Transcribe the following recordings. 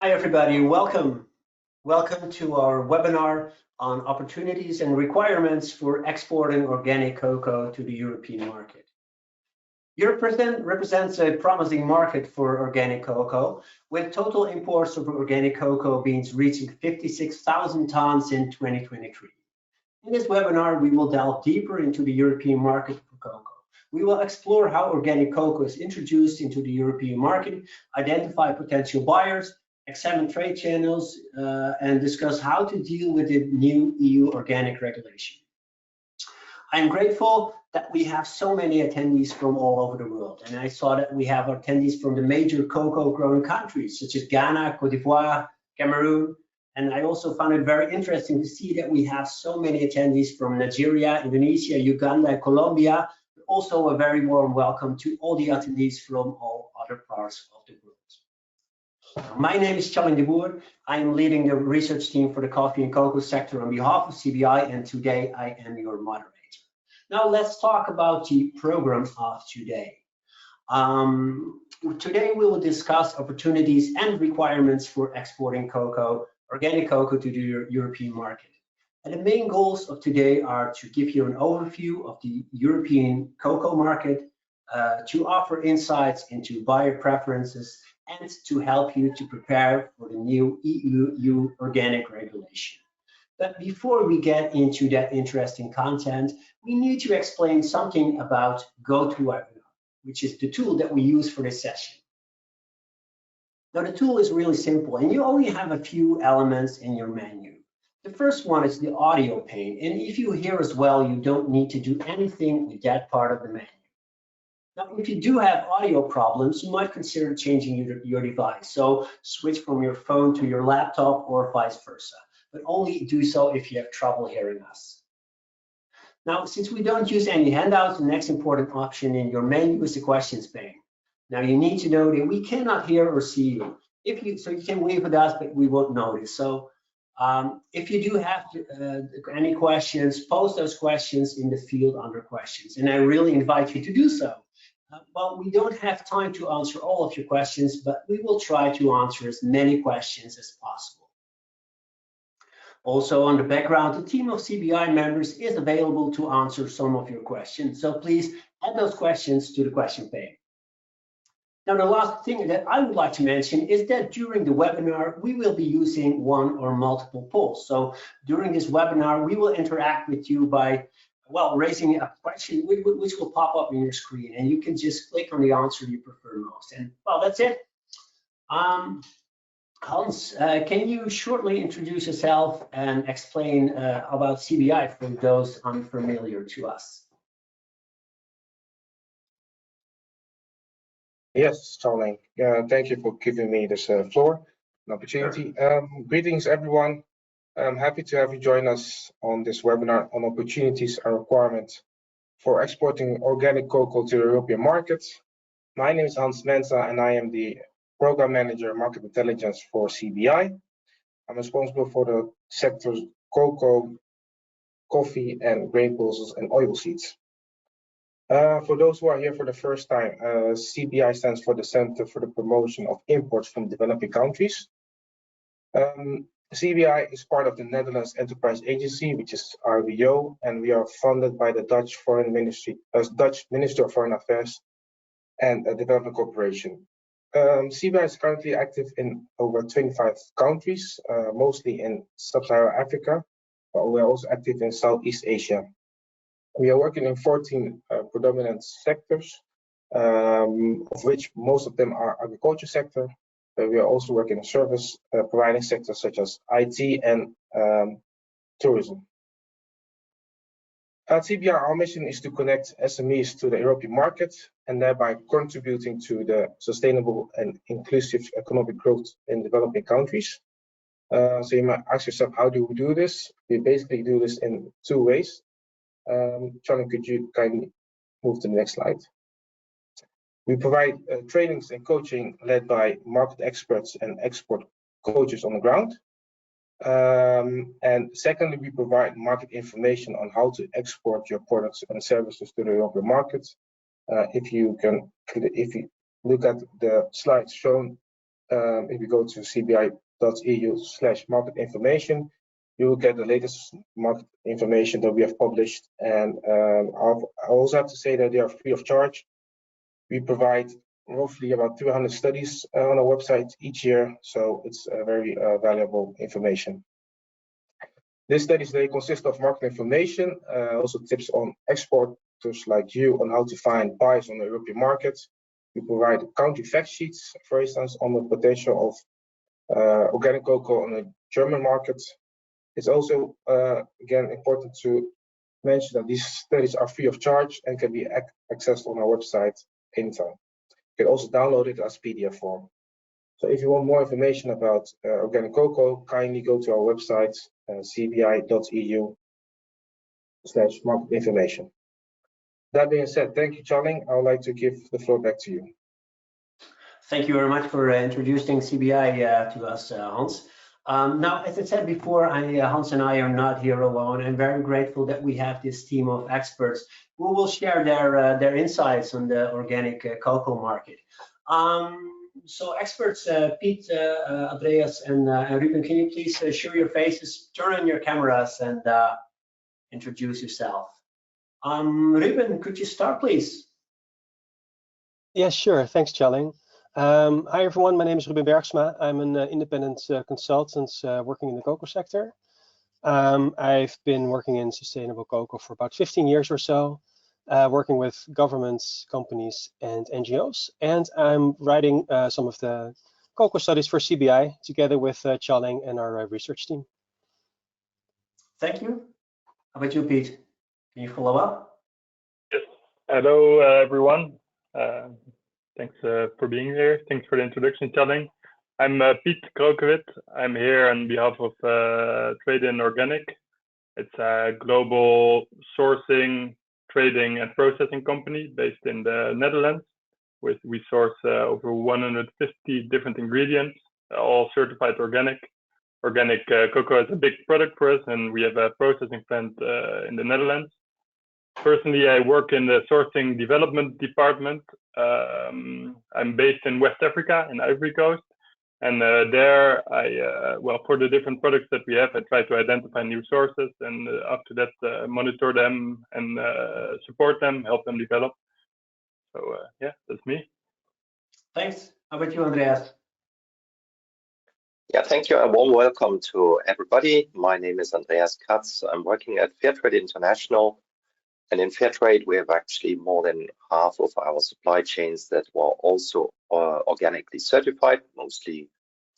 Hi everybody, welcome. Welcome to our webinar on opportunities and requirements for exporting organic cocoa to the European market. Europe represents a promising market for organic cocoa, with total imports of organic cocoa beans reaching 56,000 tons in 2023. In this webinar, we will delve deeper into the European market for cocoa. We will explore how organic cocoa is introduced into the European market, identify potential buyers, examine trade channels, and discuss how to deal with the new EU organic regulation. I am grateful that we have so many attendees from all over the world, and I saw that we have attendees from the major cocoa growing countries such as Ghana, Cote d'Ivoire, Cameroon, and I also found it very interesting to see that we have so many attendees from Nigeria, Indonesia, Uganda, and Colombia. Also a very warm welcome to all the attendees from all other parts of the world. My name is Tjalling de Boer. I am leading the research team for the coffee and cocoa sector on behalf of CBI, and today I am your moderator. Now let's talk about the program of today. Today we will discuss opportunities and requirements for exporting cocoa, organic cocoa to the European market. And the main goals of today are to give you an overview of the European cocoa market, to offer insights into buyer preferences, and to help you to prepare for the new EU organic regulation. But before we get into that interesting content, we need to explain something about GoToWebinar, which is the tool that we use for this session. Now the tool is really simple, and you only have a few elements in your menu. The first one is the audio pane, and if you hear us well, you don't need to do anything with that part of the menu. Now, if you do have audio problems, you might consider changing your device. So switch from your phone to your laptop or vice versa, but only do so if you have trouble hearing us. Now, since we don't use any handouts, the next important option in your menu is the questions pane. Now, you need to know that we cannot hear or see you. So you can wave at us, but we won't notice. So if you do have any questions, post those questions in the field under questions, and I really invite you to do so. Well, we don't have time to answer all of your questions, but we will try to answer as many questions as possible. Also, on the background, the team of CBI members is available to answer some of your questions. So please add those questions to the question pane. Now, the last thing that I would like to mention is that during the webinar, we will be using one or multiple polls. So during this webinar, we will interact with you by raising a question which will pop up on your screen, and you can just click on the answer you prefer most. And well, that's it. Hans, can you shortly introduce yourself and explain about CBI for those unfamiliar to us? Yes, Tjalling. Thank you for giving me this floor and opportunity. Sure. Greetings, everyone. I'm happy to have you join us on this webinar on opportunities and requirements for exporting organic cocoa to the European markets. My name is Hans Mensa, and I am the Program Manager Market Intelligence for CBI. I'm responsible for the sectors cocoa, coffee, and grain pulses and oilseeds. For those who are here for the first time, CBI stands for the Center for the Promotion of Imports from Developing Countries. CBI is part of the Netherlands Enterprise Agency, which is RWO, and we are funded by the Dutch Dutch Ministry of Foreign Affairs and Development Corporation. CBI is currently active in over 25 countries, mostly in Sub-Saharan Africa, but we are also active in Southeast Asia. We are working in 14 predominant sectors, of which most of them are agriculture sector. We are also working in service providing sectors such as IT and tourism. At CBI, our mission is to connect SMEs to the European market and thereby contributing to the sustainable and inclusive economic growth in developing countries. So you might ask yourself, how do we do this? We basically do this in two ways. Tjalling, could you kindly move to the next slide? We provide trainings and coaching led by market experts and export coaches on the ground. And secondly, we provide market information on how to export your products and services to the European market. If you look at the slides shown if you go to cbi.eu/market information, you will get the latest market information that we have published. And I also have to say that they are free of charge. We provide roughly about 300 studies on our website each year, so it's very valuable information. These studies, they consist of market information, also tips on exporters like you on how to find buyers on the European market. We provide country fact sheets, for instance, on the potential of organic cocoa on the German market. It's also, again, important to mention that these studies are free of charge and can be accessed on our website anytime. You can also download it as PDF form. So if you want more information about organic cocoa, kindly go to our website, cbi.eu/market information. That being said, thank you, Tjalling. I would like to give the floor back to you. Thank you very much for introducing CBI to us, Hans. Now, as I said before, Hans and I are not here alone. I'm very grateful that we have this team of experts who will share their insights on the organic cocoa market. So experts, Piet, Andreas, and Ruben, can you please show your faces, turn on your cameras, and introduce yourself? Ruben, could you start, please? Yeah, sure. Thanks, Tjalling. Hi, everyone. My name is Ruben Bergsma. I'm an independent consultant working in the cocoa sector. I've been working in sustainable cocoa for about 15 years or so. Working with governments, companies, and NGOs. And I'm writing some of the cocoa studies for CBI together with Tjalling and our research team. Thank you. How about you, Piet? Can you follow up? Yes. Hello, everyone. Thanks for being here. Thanks for the introduction, Tjalling. I'm Piet Krokewit. I'm here on behalf of Trade in Organic. It's a global sourcing, trading and processing company based in the Netherlands. We source over 150 different ingredients, all certified organic. Organic cocoa is a big product for us, and we have a processing plant in the Netherlands. Personally, I work in the sourcing development department. I'm based in West Africa, in Ivory Coast. And there, well, for the different products that we have, I try to identify new sources, and after that, monitor them and support them, help them develop. So yeah, that's me. Thanks. How about you, Andreas? Yeah, thank you. A warm welcome to everybody. My name is Andreas Katz. I'm working at Fairtrade International. And in Fairtrade, we have actually more than half of our supply chains that were also organically certified, mostly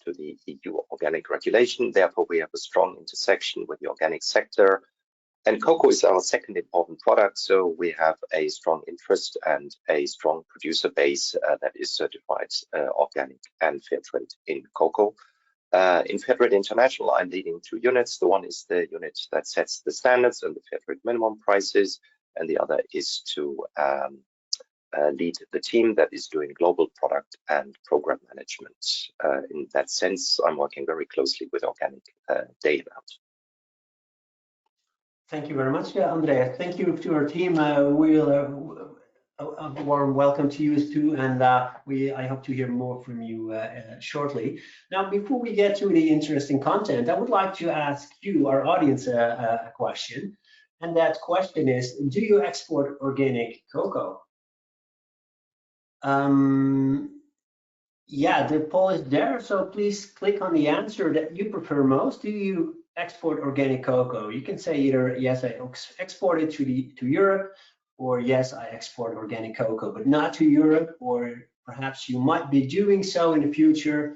to the EU organic regulation. Therefore, we have a strong intersection with the organic sector. And cocoa is our second important product, so we have a strong interest and a strong producer base that is certified organic and Fairtrade in cocoa. In Fairtrade International, I'm leading two units. The one is the unit that sets the standards and the Fairtrade minimum prices, and the other is to lead the team that is doing global product and program management. In that sense, I'm working very closely with organic day and out. Thank you very much, Andreas. Thank you to our team. A warm welcome to you too, and I hope to hear more from you shortly. Now, before we get to the interesting content, I would like to ask you, our audience, a question. And that question is, do you export organic cocoa? Yeah, the poll is there, so please click on the answer that you prefer most. Do you export organic cocoa? You can say either, yes, I export it to Europe, or yes, I export organic cocoa, but not to Europe, or perhaps you might be doing so in the future.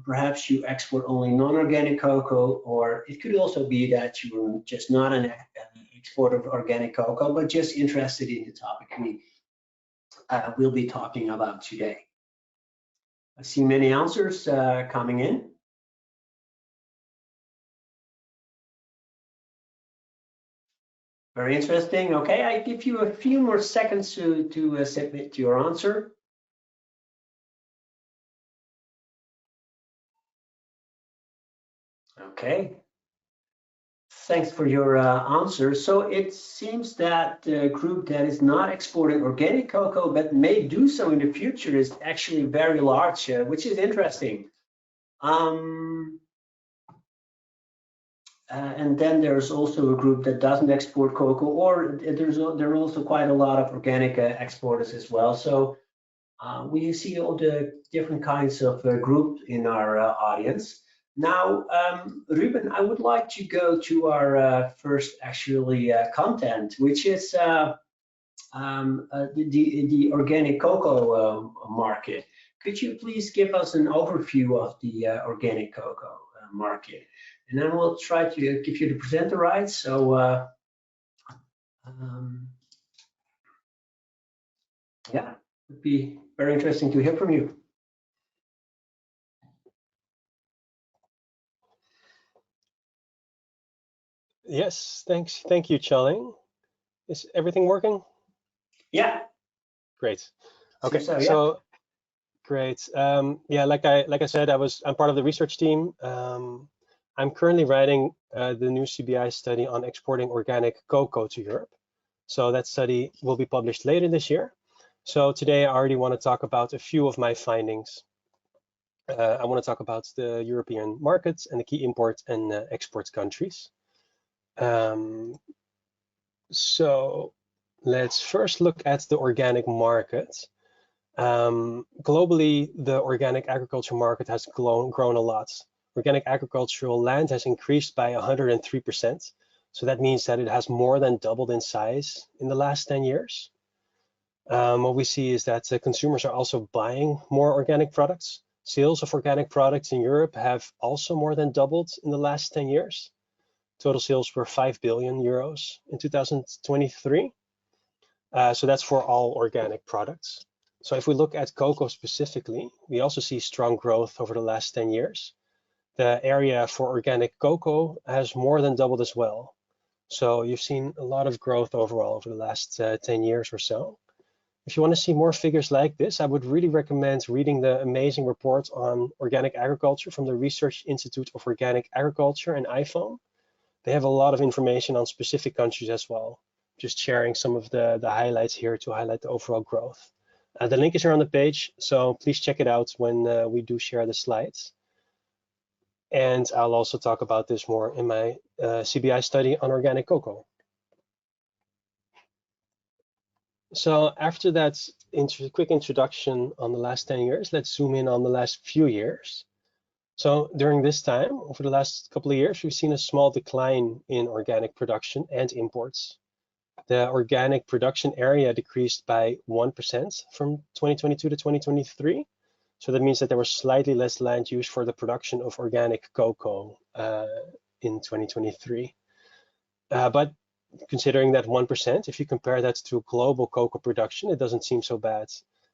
Perhaps you export only non-organic cocoa, or it could also be that you're just not an exporter of organic cocoa, but just interested in the topic we'll be talking about today. I see many answers coming in. Very interesting. Okay, I give you a few more seconds to submit your answer. Okay. Thanks for your answer. So it seems that the group that is not exporting organic cocoa but may do so in the future is actually very large, which is interesting. And then there's also a group that doesn't export cocoa, or there are also quite a lot of organic exporters as well. So we see all the different kinds of groups in our audience. Now, Ruben, I would like to go to our first actually content, which is the organic cocoa market. Could you please give us an overview of the organic cocoa market? And then we'll try to give you the presenter rights. So yeah, it would be very interesting to hear from you. Yes, thanks. Thank you, Tjalling. Is everything working? Yeah. Great. Okay. So, yeah. So great. Yeah, like I said, I'm part of the research team. I'm currently writing the new CBI study on exporting organic cocoa to Europe. So that study will be published later this year. So today I already want to talk about a few of my findings. I want to talk about the European markets and the key import and export countries. So let's first look at the organic market. Globally, the organic agriculture market has grown a lot. Organic agricultural land has increased by 103%. So that means that it has more than doubled in size in the last 10 years. What we see is that consumers are also buying more organic products. Sales of organic products in Europe have also more than doubled in the last 10 years. Total sales were 5 billion euros in 2023. So that's for all organic products. So if we look at cocoa specifically, we also see strong growth over the last 10 years. The area for organic cocoa has more than doubled as well. So you've seen a lot of growth overall over the last 10 years or so. If you want to see more figures like this, I would really recommend reading the amazing report on organic agriculture from the Research Institute of Organic Agriculture and IFOAM. They have a lot of information on specific countries as well. Just sharing some of the highlights here to highlight the overall growth. The link is here on the page, so please check it out when we do share the slides. And I'll also talk about this more in my CBI study on organic cocoa. So after that quick introduction on the last 10 years, let's zoom in on the last few years. So during this time, over the last couple of years, we've seen a small decline in organic production and imports. The organic production area decreased by 1% from 2022 to 2023. So that means that there was slightly less land use for the production of organic cocoa in 2023. But considering that 1%, if you compare that to global cocoa production, it doesn't seem so bad,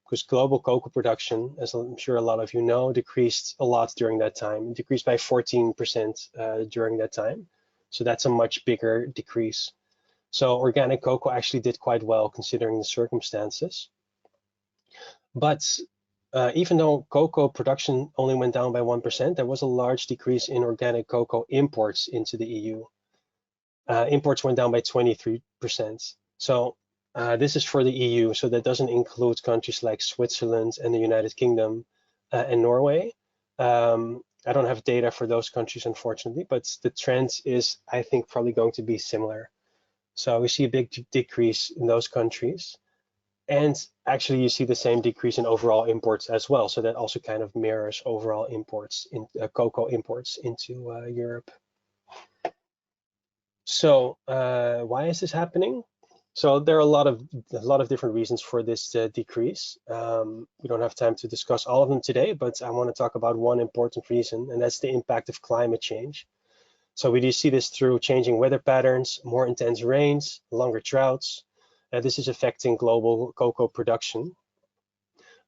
because global cocoa production, as I'm sure a lot of you know, decreased a lot during that time. It decreased by 14% during that time. So that's a much bigger decrease. So organic cocoa actually did quite well considering the circumstances. But even though cocoa production only went down by 1%, there was a large decrease in organic cocoa imports into the EU. Imports went down by 23%. So this is for the EU, so that doesn't include countries like Switzerland and the United Kingdom and Norway. I don't have data for those countries, unfortunately, but the trend is, I think, probably going to be similar. So we see a big decrease in those countries. And actually, you see the same decrease in overall imports as well. So that also kind of mirrors overall imports, in cocoa imports into Europe. So why is this happening? So there are a lot of different reasons for this decrease. We don't have time to discuss all of them today, but I want to talk about one important reason, and that's the impact of climate change. So we do see this through changing weather patterns, more intense rains, longer droughts. This is affecting global cocoa production.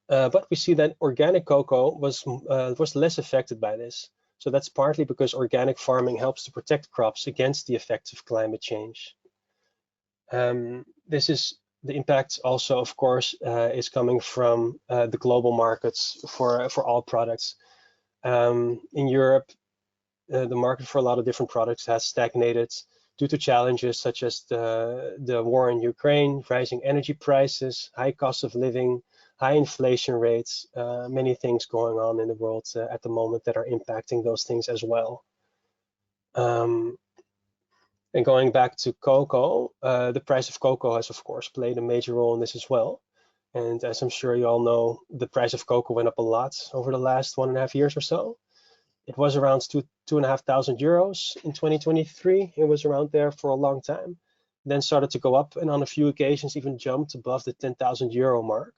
But we see that organic cocoa was less affected by this. So that's partly because organic farming helps to protect crops against the effects of climate change. This is the impact also, of course, is coming from the global markets for all products. In Europe, the market for a lot of different products has stagnated. due to challenges such as the war in Ukraine, rising energy prices, high cost of living, high inflation rates, many things going on in the world at the moment that are impacting those things as well. And going back to cocoa, the price of cocoa has of course played a major role in this as well. And as I'm sure you all know, the price of cocoa went up a lot over the last 1.5 years or so. It was around 2,500 euros in 2023. It was around there for a long time, then started to go up, and on a few occasions even jumped above the 10,000 euro mark,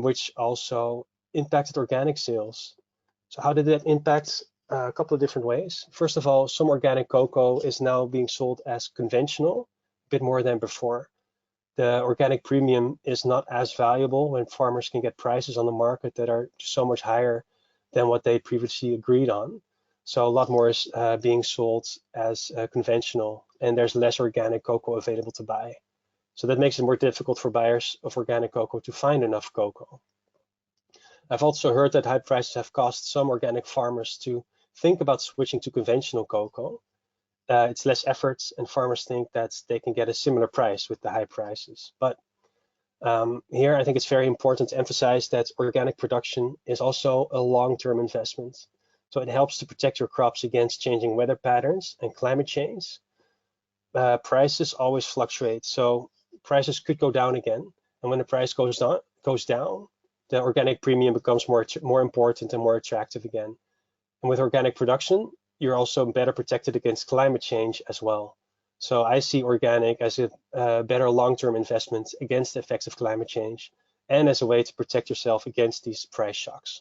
which also impacted organic sales. So how did that impact? A couple of different ways. First of all, some organic cocoa is now being sold as conventional, a bit more than before. The organic premium is not as valuable when farmers can get prices on the market that are so much higher than what they previously agreed on. So a lot more is being sold as conventional, and there's less organic cocoa available to buy. So that makes it more difficult for buyers of organic cocoa to find enough cocoa. I've also heard that high prices have caused some organic farmers to think about switching to conventional cocoa. It's less effort, and farmers think that they can get a similar price with the high prices. But here, I think it's very important to emphasize that organic production is also a long-term investment. So it helps to protect your crops against changing weather patterns and climate change. Prices always fluctuate, so prices could go down again. And when the price goes down, the organic premium becomes more important and more attractive again. And with organic production, you're also better protected against climate change as well. So I see organic as a better long-term investment against the effects of climate change and as a way to protect yourself against these price shocks.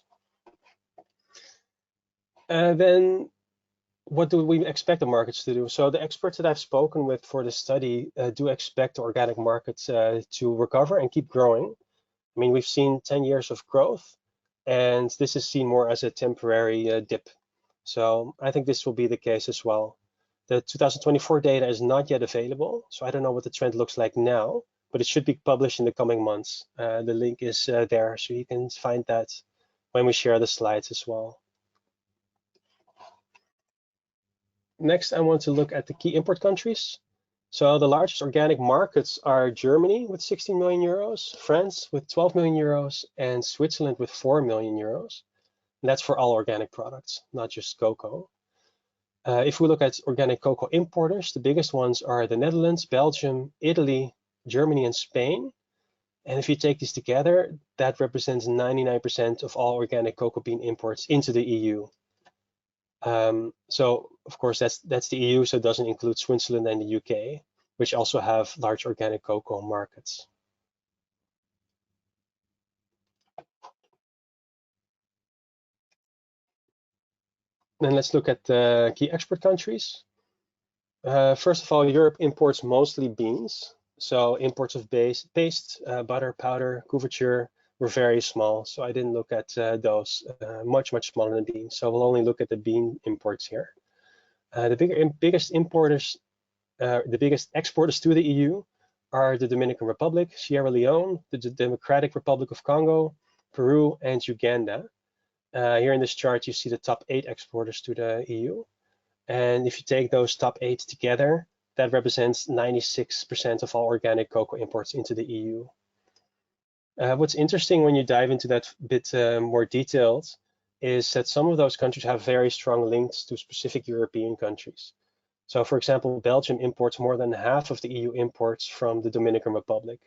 Then what do we expect the markets to do? So the experts that I've spoken with for this study do expect the organic markets to recover and keep growing. I mean, we've seen 10 years of growth, and this is seen more as a temporary dip. So I think this will be the case as well. The 2024 data is not yet available, so I don't know what the trend looks like now, but it should be published in the coming months. The link is there, so you can find that when we share the slides as well. Next, I want to look at the key import countries. So the largest organic markets are Germany with 16 million euros, France with 12 million euros, and Switzerland with 4 million euros. And that's for all organic products, not just cocoa. If we look at organic cocoa importers, the biggest ones are the Netherlands, Belgium, Italy, Germany, and Spain. And if you take these together, that represents 99% of all organic cocoa bean imports into the EU. So of course, that's the EU, so it doesn't include Switzerland and the UK, which also have large organic cocoa markets. Then let's look at the key export countries. First of all, Europe imports mostly beans. So imports of paste, butter, powder, couverture were very small. So I didn't look at those, much smaller than beans. So we'll only look at the bean imports here. The biggest exporters to the EU are the Dominican Republic, Sierra Leone, the Democratic Republic of Congo, Peru, and Uganda. Here in this chart, you see the top 8 exporters to the EU. And if you take those top 8 together, that represents 96% of all organic cocoa imports into the EU. What's interesting when you dive into that bit more detailed is that some of those countries have very strong links to specific European countries. So for example, Belgium imports more than half of the EU imports from the Dominican Republic.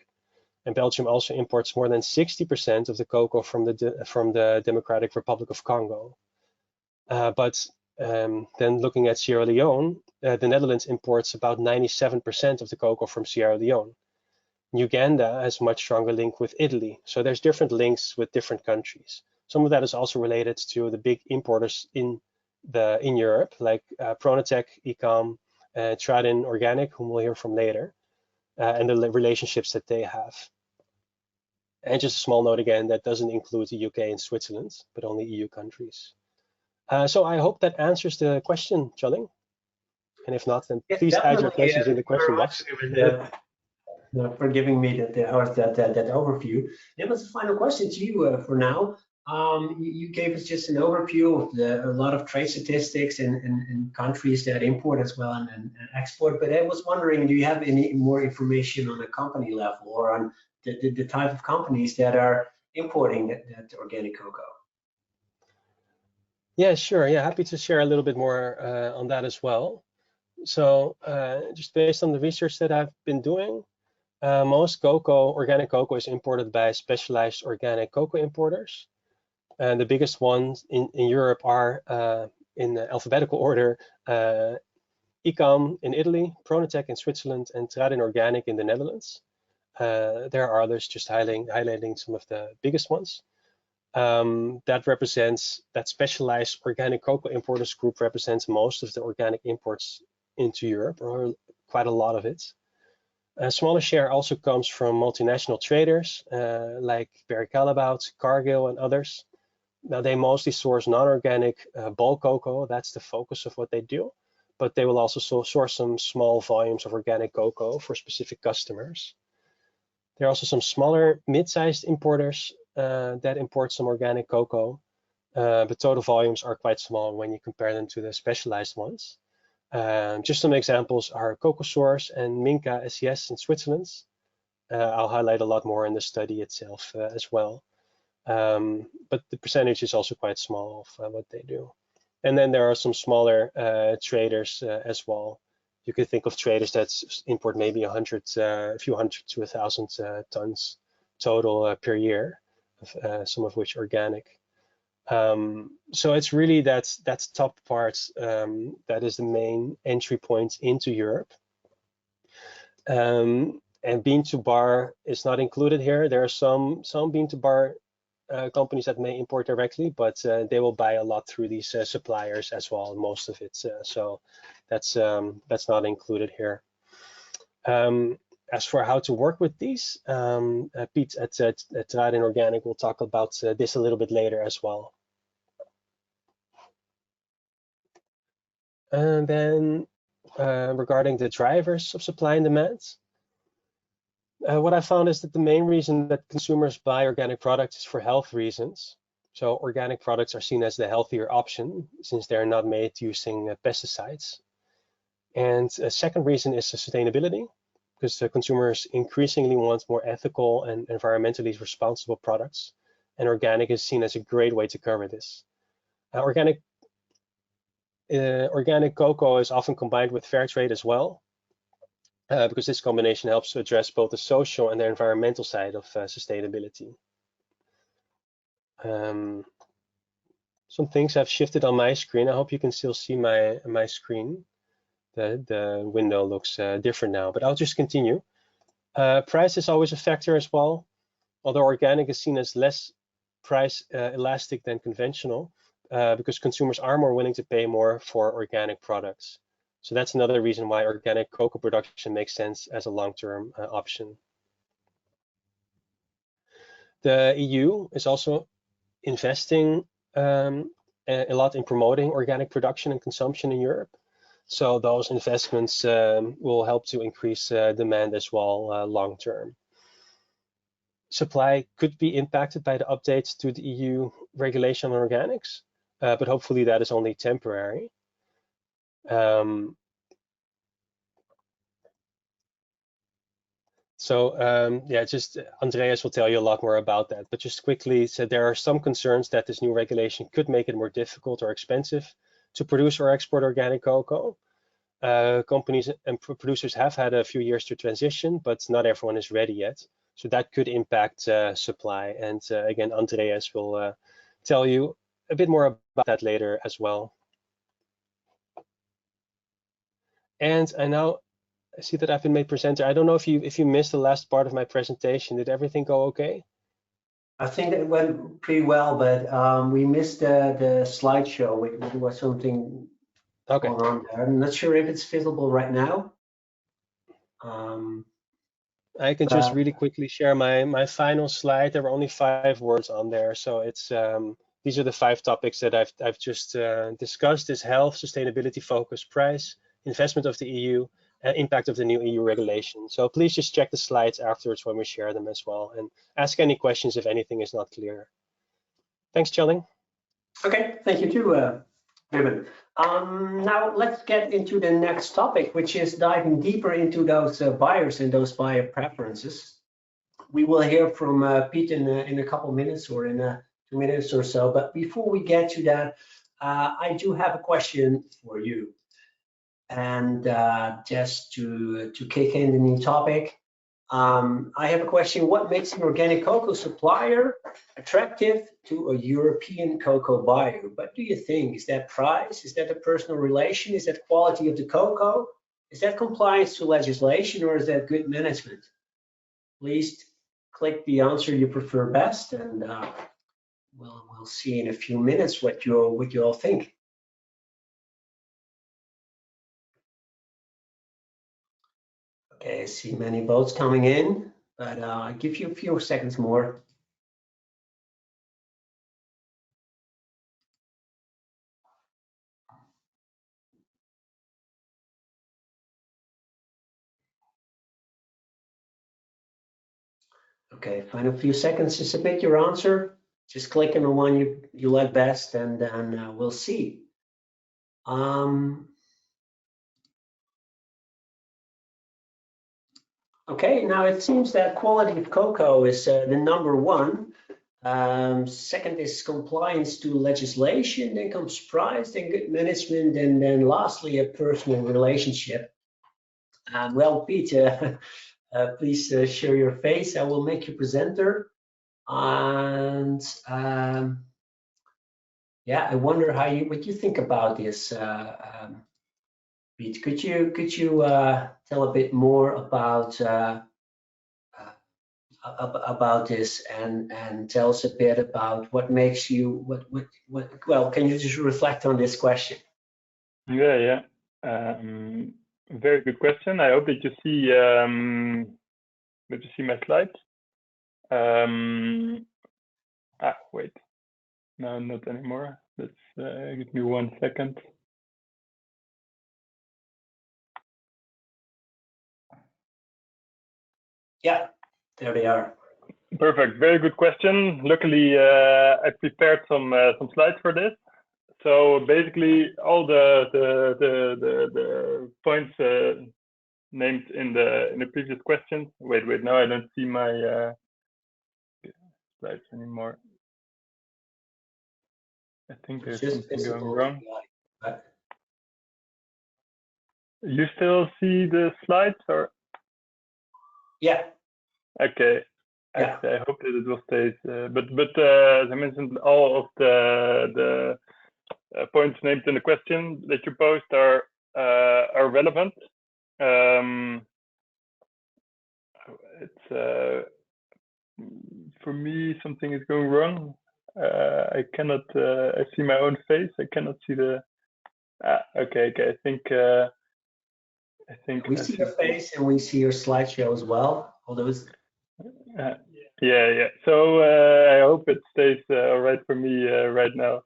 And Belgium also imports more than 60% of the cocoa from the Democratic Republic of Congo. But then looking at Sierra Leone, the Netherlands imports about 97% of the cocoa from Sierra Leone. Uganda has a much stronger link with Italy. So there's different links with different countries. Some of that is also related to the big importers in Europe, like Pronatec, Ecom, Tradin Organic, whom we'll hear from later, and the relationships that they have. And just a small note again, that doesn't include the UK and Switzerland, but only EU countries. So I hope that answers the question, Tjalling. And if not, then please add your questions in the question box. For giving me that overview. There was a final question to you for now. You gave us just an overview of a lot of trade statistics in countries that import as well and export, but I was wondering, do you have any more information on a company level or on the type of companies that are importing that organic cocoa? Yeah, sure. Yeah, happy to share a little bit more on that as well. So just based on the research that I've been doing, most organic cocoa is imported by specialized organic cocoa importers. And the biggest ones in Europe are, in the alphabetical order, ICAM in Italy, Pronatec in Switzerland, and Tradin Organic in the Netherlands. There are others, just highlighting some of the biggest ones. That specialized organic cocoa importers group represents most of the organic imports into Europe, or quite a lot of it. A smaller share also comes from multinational traders like Barry Callebaut, Cargill, and others. Now, they mostly source non-organic bulk cocoa. That's the focus of what they do. But they will also source some small volumes of organic cocoa for specific customers. There are also some smaller, mid-sized importers that import some organic cocoa, but total volumes are quite small when you compare them to the specialized ones. Just some examples are CocoSource and Minka SES in Switzerland. I'll highlight a lot more in the study itself as well. But the percentage is also quite small of what they do. And then there are some smaller traders as well. You could think of traders that import maybe a few hundred to 1,000 tons total per year, some of which organic. So it's really that's top part that is the main entry point into Europe. And bean to bar is not included here. There are some bean to bar companies that may import directly, but they will buy a lot through these suppliers as well, most of it. So that's not included here. As for how to work with these, Piet at Tradin Organic will talk about this a little bit later as well. And then regarding the drivers of supply and demand, what I found is that the main reason that consumers buy organic products is for health reasons. So organic products are seen as the healthier option since they're not made using pesticides. And a second reason is sustainability, because consumers increasingly want more ethical and environmentally responsible products. And organic is seen as a great way to cover this. Organic cocoa is often combined with fair trade as well, because this combination helps to address both the social and the environmental side of sustainability. Some things have shifted on my screen. I hope you can still see my screen. The window looks different now, but I'll just continue. Price is always a factor as well. Although organic is seen as less price elastic than conventional, because consumers are more willing to pay more for organic products. So that's another reason why organic cocoa production makes sense as a long-term option. The EU is also investing a lot in promoting organic production and consumption in Europe. So those investments will help to increase demand as well long-term. Supply could be impacted by the updates to the EU regulation on organics, but hopefully that is only temporary. Yeah, just Andreas will tell you a lot more about that, but just quickly, so there are some concerns that this new regulation could make it more difficult or expensive to produce or export organic cocoa. Companies and producers have had a few years to transition, but not everyone is ready yet. So that could impact supply. And again, Andreas will tell you a bit more about that later as well. And I now see that I've been made presenter. I don't know if you missed the last part of my presentation. Did everything go okay? I think it went pretty well, but we missed the slideshow. There was something going on there. I'm not sure if it's visible right now. I can just really quickly share my final slide. There were only 5 words on there, so it's these are the 5 topics that I've just discussed: is health, sustainability, focus, price, investment of the EU, and impact of the new EU regulation. So please just check the slides afterwards when we share them as well, and ask any questions if anything is not clear. Thanks, Tjalling. Okay, thank you too, Ruben. Now let's get into the next topic, which is diving deeper into those buyers and those buyer preferences. We will hear from Piet in a couple minutes or in 2 minutes or so. But before we get to that, I do have a question for you. And just to kick in the new topic, I have a question. What makes an organic cocoa supplier attractive to a European cocoa buyer? What do you think? Is that price? Is that a personal relation? Is that quality of the cocoa? Is that compliance to legislation, or is that good management? Please click the answer you prefer best, and we'll see in a few minutes what you all think. Okay, I see many votes coming in, but I'll give you a few seconds more. Okay, final few seconds to submit your answer. Just click on the one you like best, and then we'll see. Okay, now it seems that quality of cocoa is the #1. Second is compliance to legislation, then comes price, then good management, and then lastly a personal relationship. Well, Piet, please show your face. I will make you presenter. And yeah, I wonder what you think about this, Piet. Could you tell a bit more about this and tell us a bit about what makes you well, can you just reflect on this question? Yeah. Very good question. I hope that you see my slides. Wait, no, not anymore. Let's give me 1 second. Yeah, there they are. Perfect. Very good question. Luckily, I prepared some slides for this. So basically, all the points named in the previous questions. Wait. Now I don't see my slides anymore. I think there's something going wrong. You still see the slides, or? Yeah. Okay. Yeah. I hope that it will stay. But as I mentioned, all of the points named in the question that you posed are relevant. It's for me, something is going wrong. I cannot. I see my own face. I cannot see the. Okay. I think we see your face and we see your slideshow as well. All those. Yeah. So I hope it stays all right for me right now.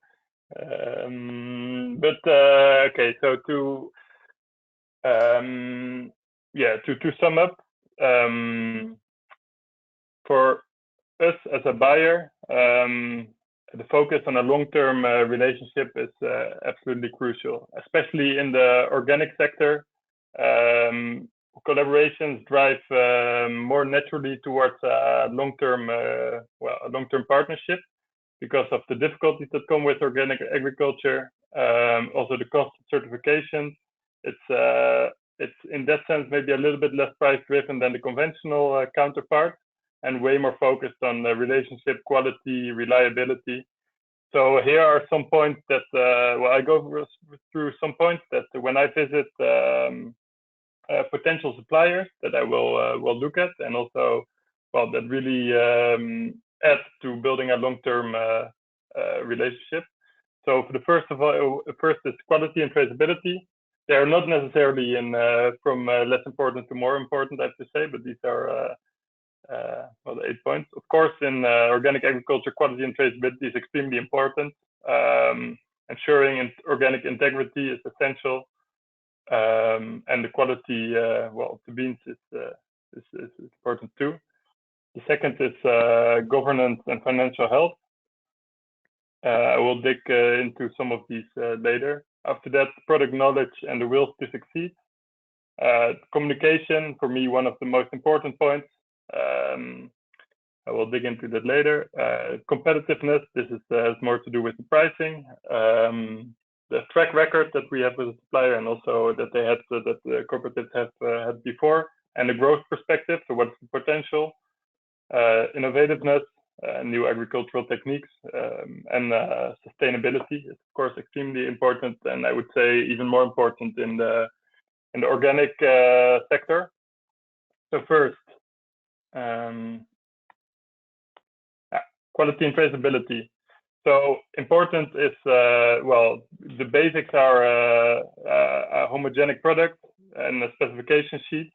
Okay. So to sum up, for us as a buyer, the focus on a long-term relationship is absolutely crucial, especially in the organic sector. Collaborations drive more naturally towards a long-term partnership because of the difficulties that come with organic agriculture. Also, the cost of certification. It's in that sense maybe a little bit less price-driven than the conventional counterpart, and way more focused on the relationship quality, reliability. So here are some points that I go through some points that when I visit potential suppliers that I will look at, and also that really add to building a long-term relationship. So for the first is quality and traceability. They are not necessarily from less important to more important, I have to say, but these are the 8 points. Of course, in organic agriculture, quality and traceability is extremely important. Ensuring organic integrity is essential, and the quality, of the beans is important too. The second is governance and financial health. I will dig into some of these later. After that, product knowledge and the will to succeed. Communication, for me, one of the most important points. I will dig into that later. Competitiveness, this has more to do with the pricing. The track record that we have with the supplier, and also that they had, that the cooperatives have had before, and the growth perspective, so what's the potential. Innovativeness, new agricultural techniques, and sustainability is of course extremely important, and I would say even more important in the organic sector. So first, quality and traceability. So important is, well, the basics are a homogenic product and a specification sheet.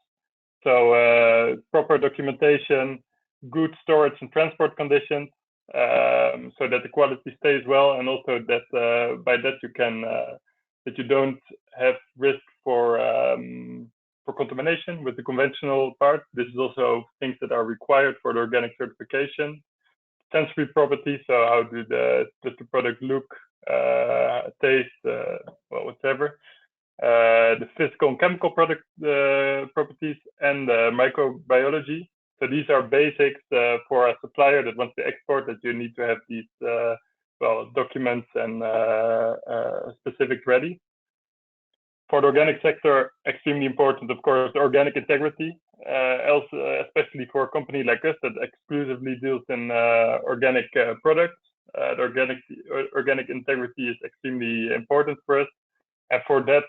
So proper documentation, good storage and transport conditions, so that the quality stays well, and also that by that you can that you don't have risk for contamination with the conventional part. This is also things that are required for the organic certification. Sensory properties, so how does the product look, taste, well, whatever. The physical and chemical product properties, and microbiology. So these are basics for a supplier that wants to export, that you need to have these well, documents and specifics ready. For the organic sector, extremely important, of course, organic integrity. Also, especially for a company like us that exclusively deals in organic products, the organic integrity is extremely important for us. And for that,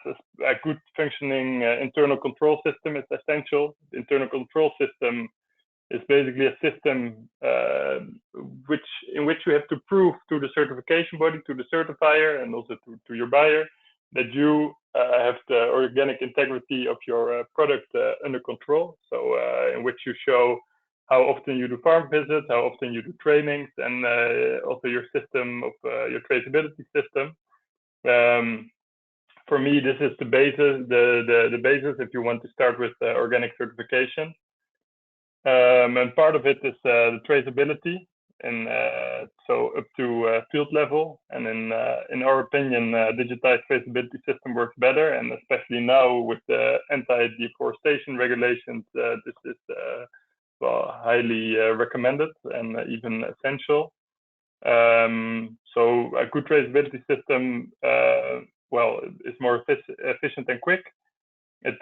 a good functioning internal control system is essential. The internal control system is basically a system in which you have to prove to the certification body, to the certifier, and also to your buyer, that you have the organic integrity of your product under control. So in which you show how often you do farm visits, how often you do trainings, and also your system of your traceability system. For me, this is the basis, the basis if you want to start with organic certification. And part of it is the traceability, and so up to field level. And in our opinion, digitized traceability system works better, and especially now with the anti-deforestation regulations, this is well, highly recommended and even essential. So a good traceability system, well, is more efficient and quick. It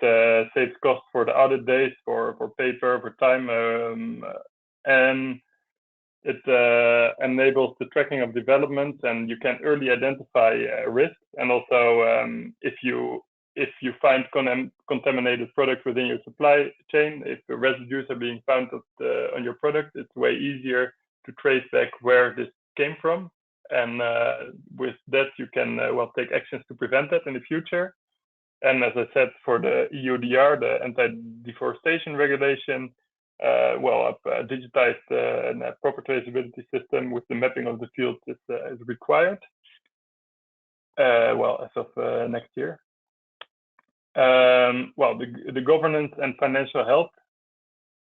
saves costs for the audit days, for paper, for time, and it enables the tracking of developments, and you can early identify risks. And also, if you find contaminated products within your supply chain, if the residues are being found on your product, it's way easier to trace back where this came from. And with that, you can well, take actions to prevent that in the future. And as I said, for the EUDR, the anti-deforestation regulation, well, a digitized and a proper traceability system with the mapping of the fields is required. Well, as of next year. Well, the governance and financial health.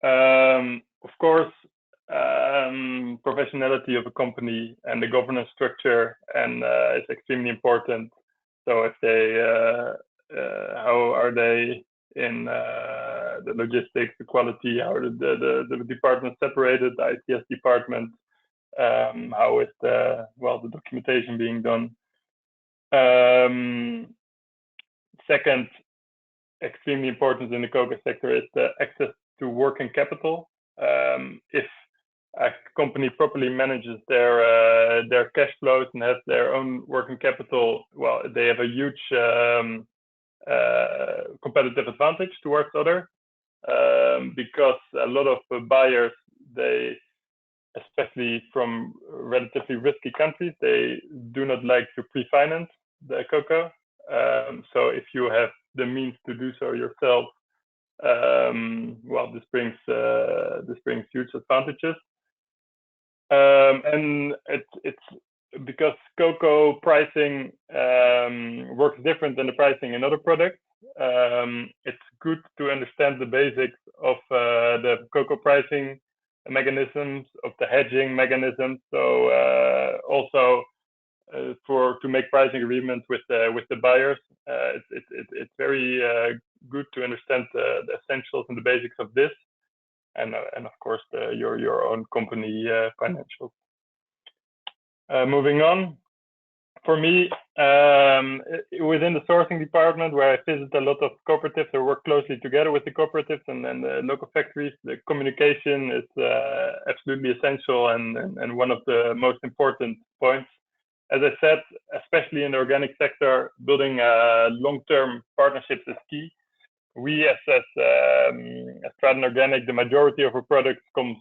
Of course, professionality of a company and the governance structure and is extremely important. So if they how are they in the logistics, the quality, how are the departments separated, the ITS department, how is the documentation being done. Second, extremely important in the cocoa sector is the access to working capital. If a company properly manages their cash flows and has their own working capital, well, they have a huge competitive advantage towards others, because a lot of buyers, they, especially from relatively risky countries, they do not like to pre-finance the cocoa. So if you have the means to do so yourself, well, this brings huge advantages. And it's because cocoa pricing works different than the pricing in other products. It's good to understand the basics of the cocoa pricing mechanisms, of the hedging mechanisms. So also to make pricing agreements with the buyers. It's very good to understand the essentials and the basics of this, and of course your own company financials. Moving on. For me, within the sourcing department, where I visit a lot of cooperatives or work closely together with the cooperatives and the local factories, the communication is absolutely essential and one of the most important points. As I said, especially in the organic sector, building long-term partnerships is key. We, as Stratton Organic, the majority of our products come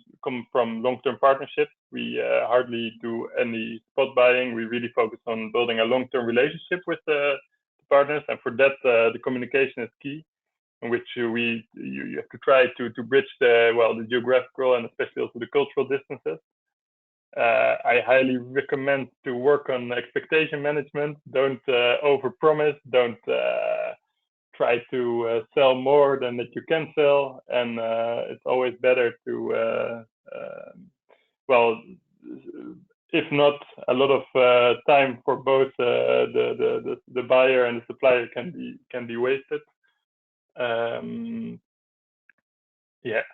from long-term partnerships. We hardly do any spot buying. We really focus on building a long-term relationship with the partners, and for that, the communication is key, in which you have to try to bridge the geographical and especially also the cultural distances. I highly recommend to work on expectation management. Don't overpromise. Don't try to sell more than that you can sell, and it's always better to if not a lot of time for both the buyer and the supplier can be wasted.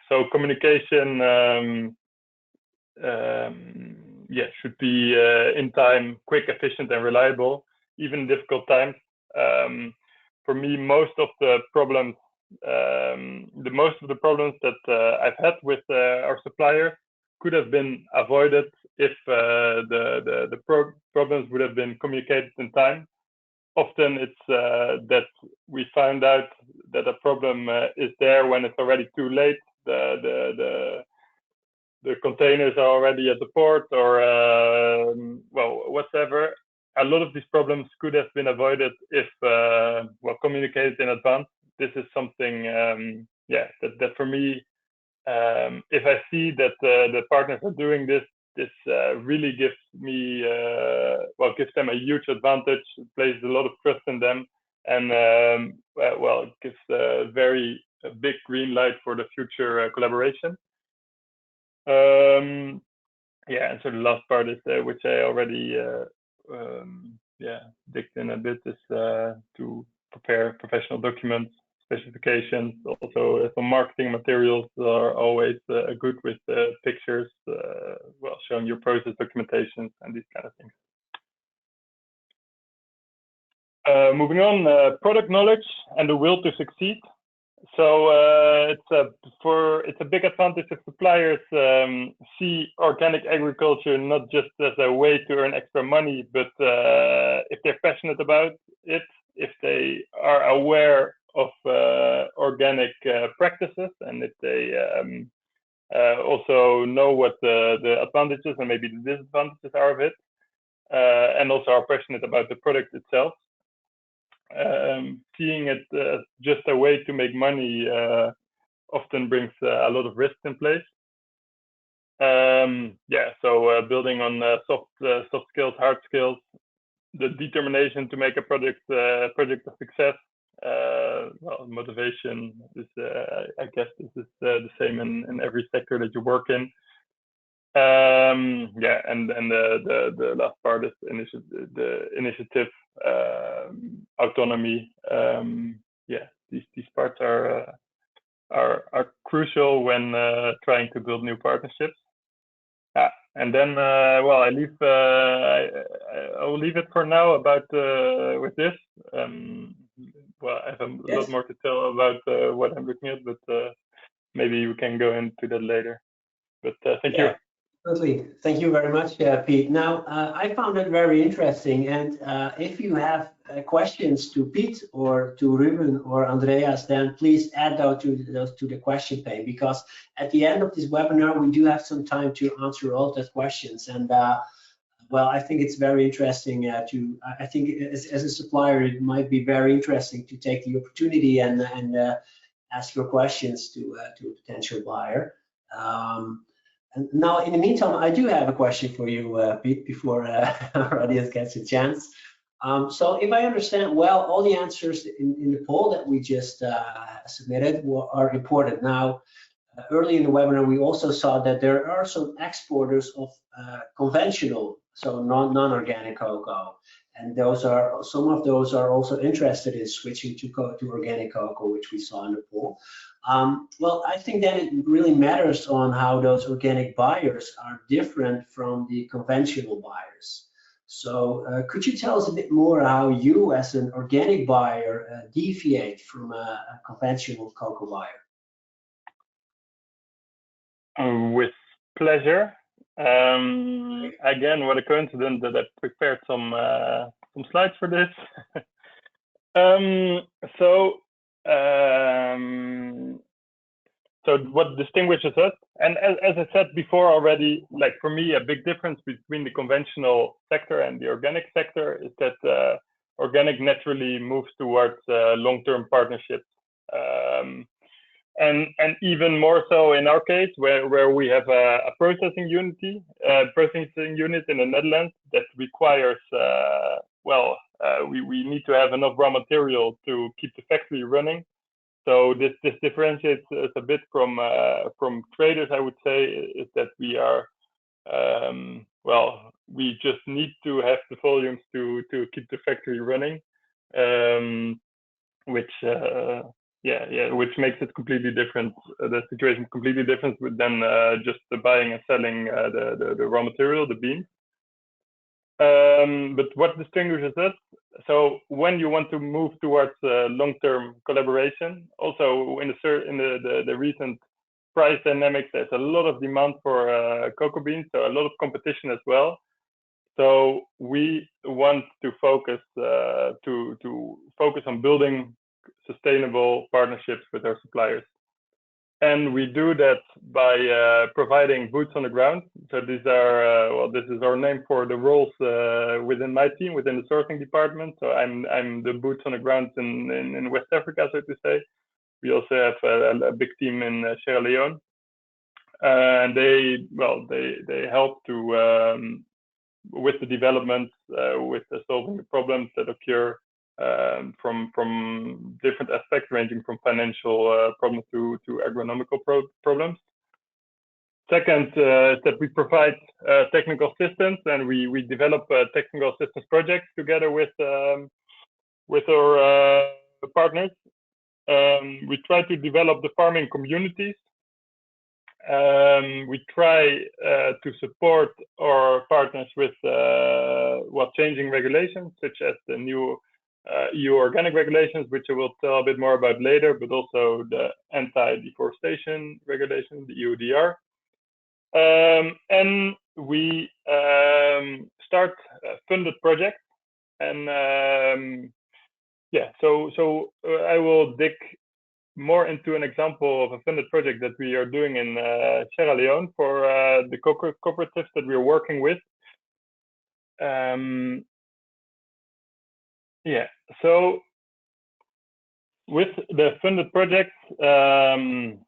So communication should be in time, quick, efficient, and reliable, even in difficult times. For me, most of the problems that I've had with our suppliers could have been avoided if the problems would have been communicated in time. Often it's that we find out that a problem is there when it's already too late. The containers are already at the port, or whatever. A lot of these problems could have been avoided if communicated in advance. This is something that for me, if I see that the partners are doing this really gives me gives them a huge advantage, places a lot of trust in them, and it gives a very big green light for the future collaboration. And so the last part is which I already digged in a bit, is to prepare professional documents, specifications. Also, some marketing materials are always good with pictures, showing your process documentations and these kind of things. Moving on, product knowledge and the will to succeed. So it's a big advantage if suppliers see organic agriculture not just as a way to earn extra money, but if they're passionate about it, if they are aware of organic practices, and if they also know what the advantages and maybe the disadvantages are of it, and also are passionate about the product itself. Seeing it just a way to make money often brings a lot of risks in place. So building on soft skills, hard skills, the determination to make a project a success. Motivation is, I guess, this is the same in every sector that you work in. And the last part is the initiative, autonomy. These parts are crucial when trying to build new partnerships. And then I will leave it for now about with this. I have a lot more to tell about what I'm looking at, but maybe we can go into that later. But thank you. Absolutely. Thank you very much, Pete. Now, I found it very interesting, and if you have questions to Pete or to Ruben or Andreas, then please add those to the question pane, because at the end of this webinar, we do have some time to answer all those questions. And I think it's very interesting I think as a supplier, it might be very interesting to take the opportunity and ask your questions to a potential buyer. And now, in the meantime, I do have a question for you, Pete, before our audience gets a chance. So if I understand well, all the answers in the poll that we just submitted are important. Now, early in the webinar, we also saw that there are some exporters of conventional so non-organic cocoa. And some of those are also interested in switching to organic cocoa, which we saw in the poll. Well, I think that it really matters on how those organic buyers are different from the conventional buyers. So could you tell us a bit more how you, as an organic buyer, deviate from a conventional cocoa buyer? With pleasure. Again, what a coincidence that I prepared some slides for this. So what distinguishes us, and as I said before already, like for me, a big difference between the conventional sector and the organic sector is that organic naturally moves towards long-term partnerships. And even more so in our case, where we have a processing unit in the Netherlands that requires, we need to have enough raw material to keep the factory running. So this differentiates us a bit from traders, I would say, is that we are, we just need to have the volumes to keep the factory running, which makes it completely different. The situation completely different than just the buying and selling the raw material, the beans. But what distinguishes us? So when you want to move towards long-term collaboration, also in the recent price dynamics, there's a lot of demand for cocoa beans, so a lot of competition as well. So we want to focus on building sustainable partnerships with our suppliers. And we do that by providing boots on the ground. So these are, this is our name for the roles within my team, within the sourcing department. So I'm the boots on the ground in West Africa, so to say. We also have a big team in Sierra Leone. And they help to, with the development, with solving the problems that occur from different aspects, ranging from financial problems to agronomical problems. Second is that we provide technical assistance, and we develop technical assistance projects together with our partners. We try to develop the farming communities. We try to support our partners with changing regulations, such as the new EU organic regulations, which I will tell a bit more about later, but also the anti-deforestation regulation, the EUDR. And we start funded projects. And so I will dig more into an example of a funded project that we are doing in Sierra Leone for the cooperatives that we are working with. So with the funded projects in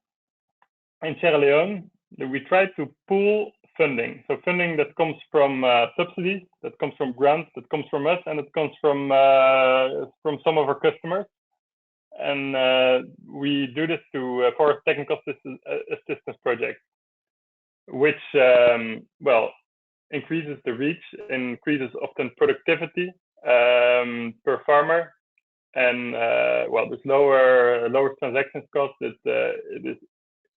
Sierra Leone, we try to pool funding. So funding that comes from subsidies, that comes from grants, that comes from us, and it comes from some of our customers. And we do this for technical assistance projects, which increases the reach, increases often productivity per farmer, and there's lower transaction costs. It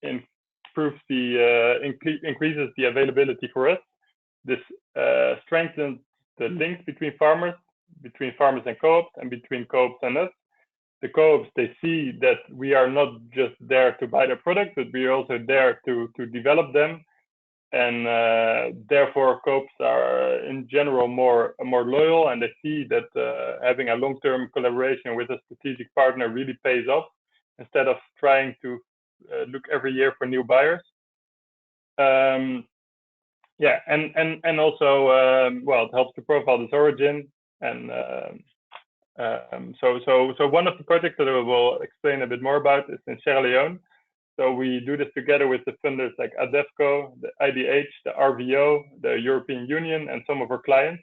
improves increases the availability for us. This strengthens the links between farmers and co-ops, and between co-ops and us. The co-ops, they see that we are not just there to buy their product, but we are also there to develop them. And therefore, co-ops are in general more loyal, and they see that having a long-term collaboration with a strategic partner really pays off, instead of trying to look every year for new buyers. And also it helps to profile this origin. And so one of the projects that I will explain a bit more about is in Sierra Leone. So we do this together with the funders like ADEFCO, the IDH, the RVO, the European Union, and some of our clients.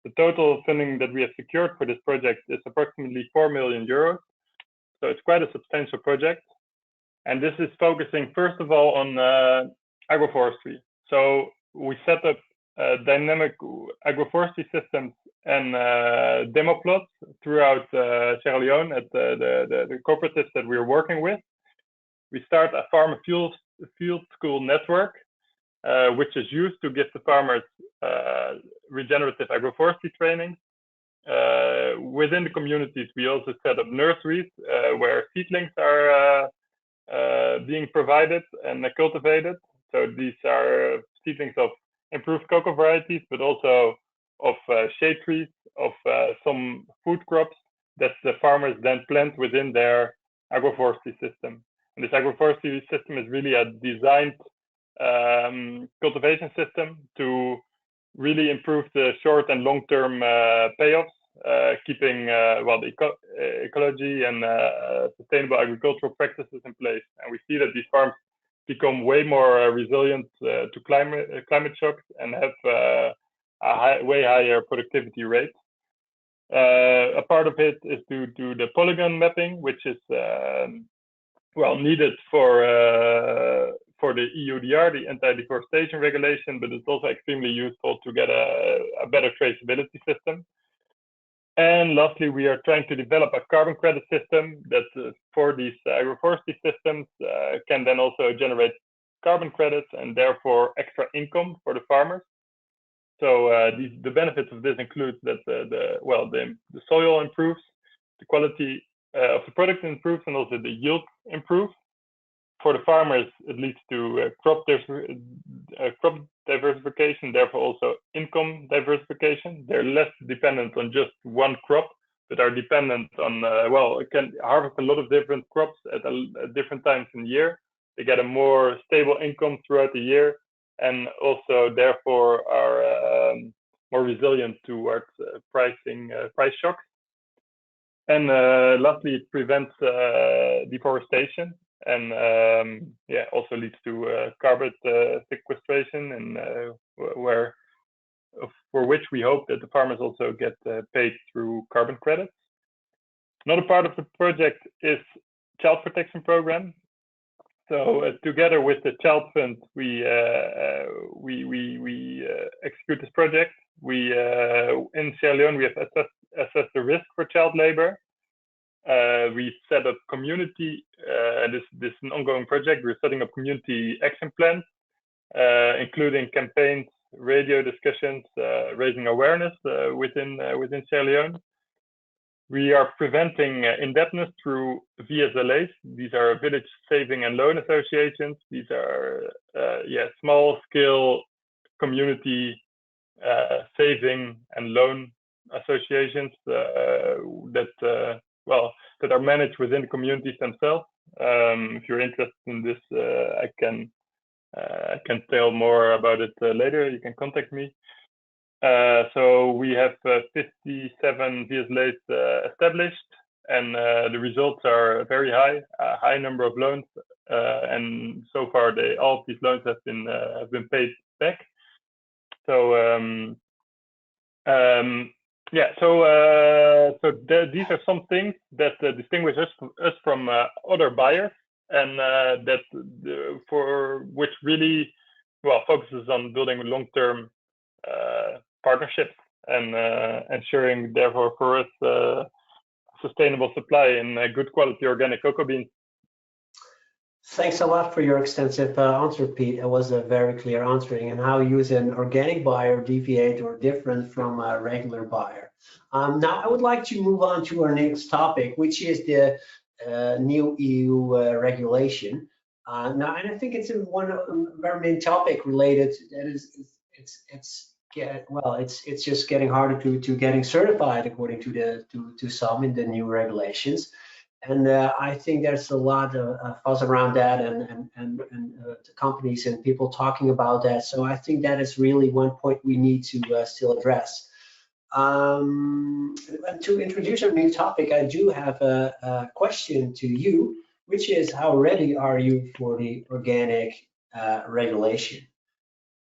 The total funding that we have secured for this project is approximately 4 million euros. So it's quite a substantial project. And this is focusing, first of all, on agroforestry. So we set up dynamic agroforestry systems and demo plots throughout Sierra Leone at the cooperatives that we're working with. We start a farmer field school network, which is used to give the farmers regenerative agroforestry training. Within the communities, we also set up nurseries where seedlings are being provided and cultivated. So these are seedlings of improved cocoa varieties, but also of shade trees, of some food crops that the farmers then plant within their agroforestry system. And this agroforestry system is really a designed cultivation system to really improve the short and long-term payoffs, keeping the ecology and sustainable agricultural practices in place. And we see that these farms become way more resilient to climate shocks and have a way higher productivity rate. A part of it is to do the polygon mapping, which is needed for the EUDR, the anti-deforestation regulation, but it's also extremely useful to get a better traceability system. And lastly, we are trying to develop a carbon credit system that for these agroforestry systems can then also generate carbon credits and therefore extra income for the farmers. So the benefits of this include that the soil improves, the quality of the product improves, and also the yield improves. For the farmers, it leads to crop diversification, therefore also income diversification. They're less dependent on just one crop, but are dependent on, can harvest a lot of different crops at different times in the year. They get a more stable income throughout the year, and also therefore are more resilient towards price shocks. And lastly, it prevents deforestation. And also leads to carbon sequestration, and for which we hope that the farmers also get paid through carbon credits. Another part of the project is child protection program. So together with the Child Fund, we execute this project. We in Sierra Leone we have assessed the risk for child labor. We set up community, this is an ongoing project. We're setting up community action plans, including campaigns, radio discussions, raising awareness within Sierra Leone. We are preventing indebtedness through VSLAs. These are village saving and loan associations. These are small scale community saving and loan associations that are managed within the communities themselves. If you're interested in this, I can tell more about it later. You can contact me. So we have 57 VSLAs established, and the results are very high. A high number of loans, and so far all of these loans have been paid back. So these are some things that distinguish us from other buyers, and for which really focuses on building long-term partnerships and ensuring, therefore, for us sustainable supply and good quality organic cocoa beans. Thanks a lot for your extensive answer, Pete. It was a very clear answering, and how you as an organic buyer deviate or different from a regular buyer. Now, I would like to move on to our next topic, which is the new EU regulation. And I think it's one very main topic related. That is, it's just getting harder to getting certified according to some in the new regulations. And I think there's a lot of fuss around that, and the companies and people talking about that. So I think that is really one point we need to still address. And to introduce our new topic, I do have a question to you, which is, how ready are you for the organic regulation?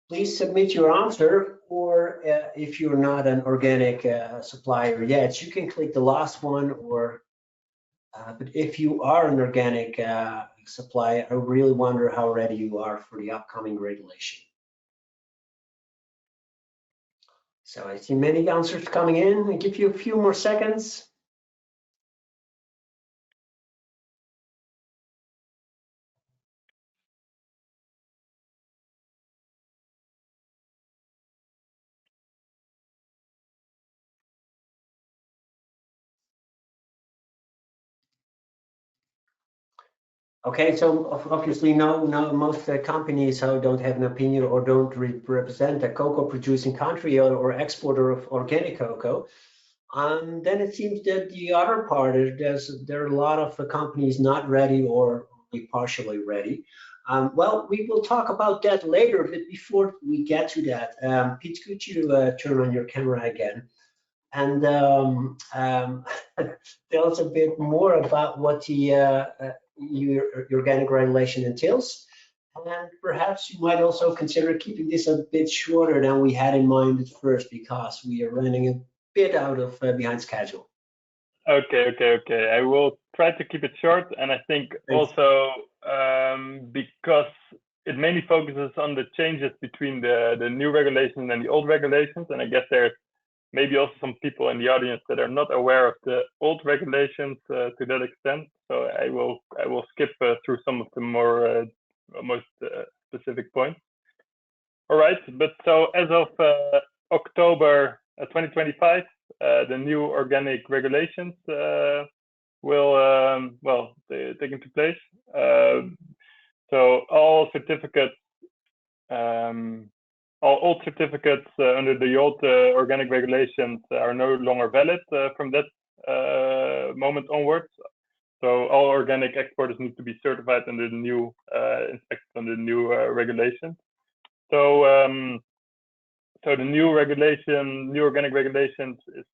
Please submit your answer, or if you're not an organic supplier yet, you can click the last one, or but if you are an organic supplier, I really wonder how ready you are for the upcoming regulation. So I see many answers coming in. I'll give you a few more seconds. Okay, so obviously most companies who don't have an opinion or don't represent a cocoa producing country or exporter of organic cocoa. Then it seems that the other part is there are a lot of companies not ready or only partially ready. Well, we will talk about that later, but before we get to that, Pete, could you turn on your camera again and tell us a bit more about what the your organic regulation entails? And perhaps you might also consider keeping this a bit shorter than we had in mind at first, because we are running a bit out of behind schedule. Okay. I will try to keep it short, and I think also because it mainly focuses on the changes between the new regulations and the old regulations, and I guess there's maybe also some people in the audience that are not aware of the old regulations to that extent. So I will skip through some of the more most specific points. All right, but so as of October 2025, the new organic regulations will take into place. So all certificates, all old certificates under the old organic regulations are no longer valid from that moment onwards. So all organic exporters need to be certified under the new, inspected under the new regulations. So so the new organic regulations is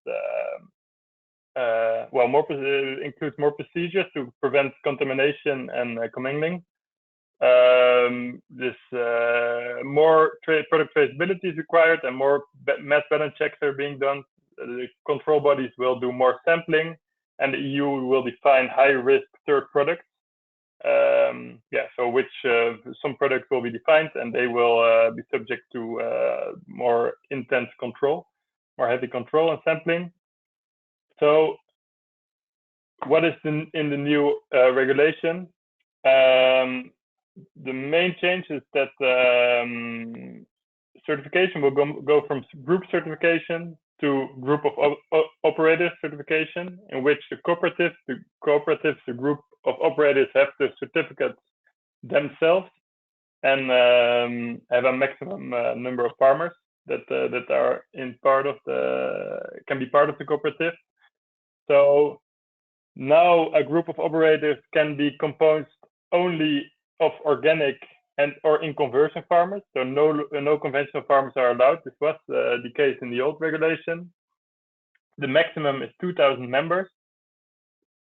includes more procedures to prevent contamination and commingling. More product traceability is required, and more mass balance checks are being done. The control bodies will do more sampling, and the EU will define high-risk third products. So some products will be defined, and they will be subject to more intense control, more heavy control and sampling. So what is in the new regulation? The main change is that certification will go from group certification to group of operators certification, in which the cooperatives, the group of operators have the certificates themselves and have a maximum number of farmers that are can be part of the cooperative. So now a group of operators can be composed only of organic and or in conversion farmers. So no conventional farmers are allowed. This was the case in the old regulation. The maximum is 2,000 members.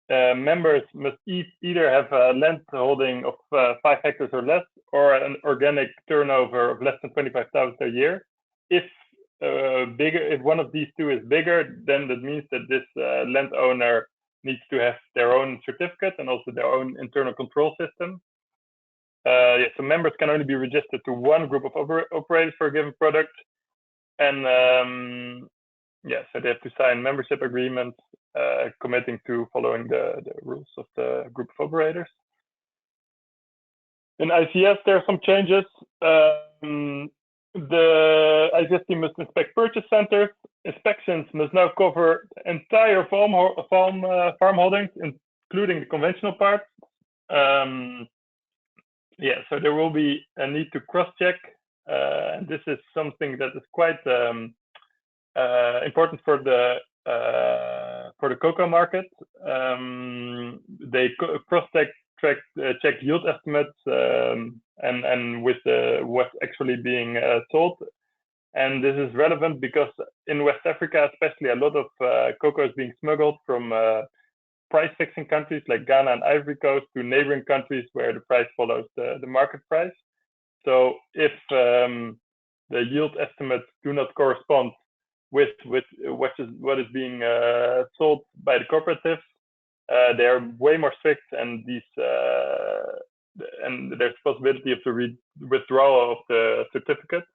Members must either have a land holding of 5 hectares or less, or an organic turnover of less than 25,000 a year. If one of these two is bigger, then that means that this landowner needs to have their own certificate and also their own internal control system. So members can only be registered to one group of operators for a given product, and so they have to sign membership agreements committing to following the rules of the group of operators. In ICS, there are some changes. The ICS team must inspect purchase centers. Inspections must now cover entire farm holdings, including the conventional parts. So there will be a need to cross-check, and this is something that is quite important for the cocoa market. They check yield estimates and with what's actually being sold. And this is relevant because in West Africa, especially, a lot of cocoa is being smuggled from price-fixing countries like Ghana and Ivory Coast to neighboring countries where the price follows the market price. So if the yield estimates do not correspond with what is being sold by the cooperatives, they are way more strict, and and there's possibility of the withdrawal of the certificate.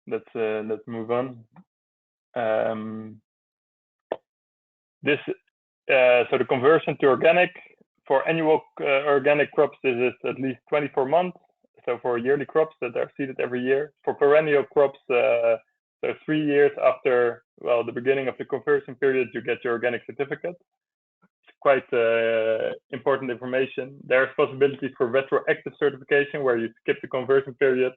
let's move on. So the conversion to organic for annual organic crops is at least 24 months. So for yearly crops that are seeded every year. For perennial crops, so 3 years after, well, the beginning of the conversion period, you get your organic certificate. It's quite important information. There's possibilities for retroactive certification where you skip the conversion period.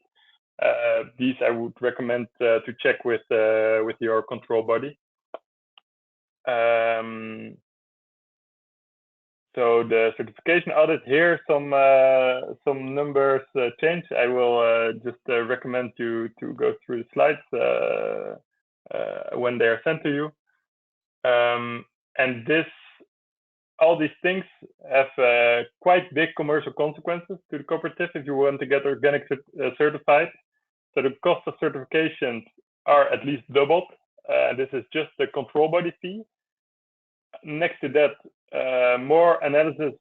These I would recommend to check with your control body. So the certification audit here, some numbers change. I will just recommend you to go through the slides when they are sent to you. And all these things have quite big commercial consequences to the cooperative if you want to get organic certified. So the cost of certifications are at least doubled. This is just the control body fee. Next to that, more analysis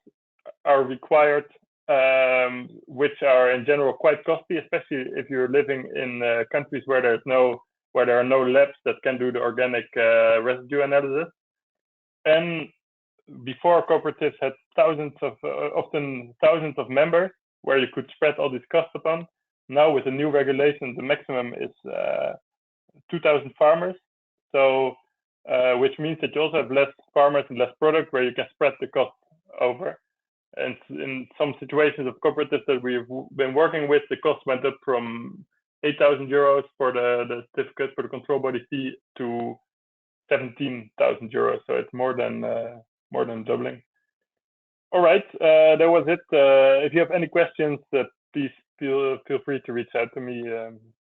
are required, which are in general quite costly, especially if you're living in countries where there are no labs that can do the organic residue analysis. And before, cooperatives had often thousands of members where you could spread all these costs upon. Now with the new regulation, the maximum is 2,000 farmers. So which means that you also have less farmers and less product where you can spread the cost over. And in some situations of cooperatives that we've been working with, the cost went up from 8,000 euros for the certificate for the control body fee to 17,000 euros. So it's more than doubling. All right, that was it. If you have any questions, please feel free to reach out to me.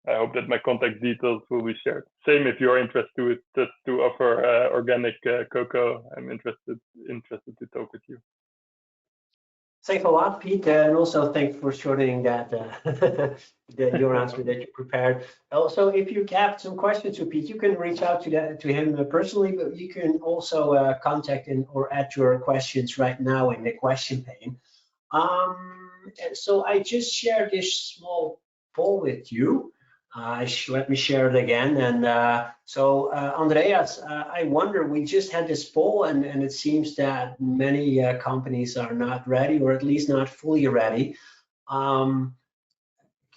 I hope that my contact details will be shared. Same if you're interested to offer organic cocoa. I'm interested to talk with you. Thanks a lot, Piet, and also thanks for shortening that your answer that you prepared. Also, if you have some questions to Piet, you can reach out to him personally, but you can also contact him or add your questions right now in the question pane. So I just shared this small poll with you. Let me share it again. And so Andreas, I wonder, we just had this poll and it seems that many companies are not ready, or at least not fully ready. Can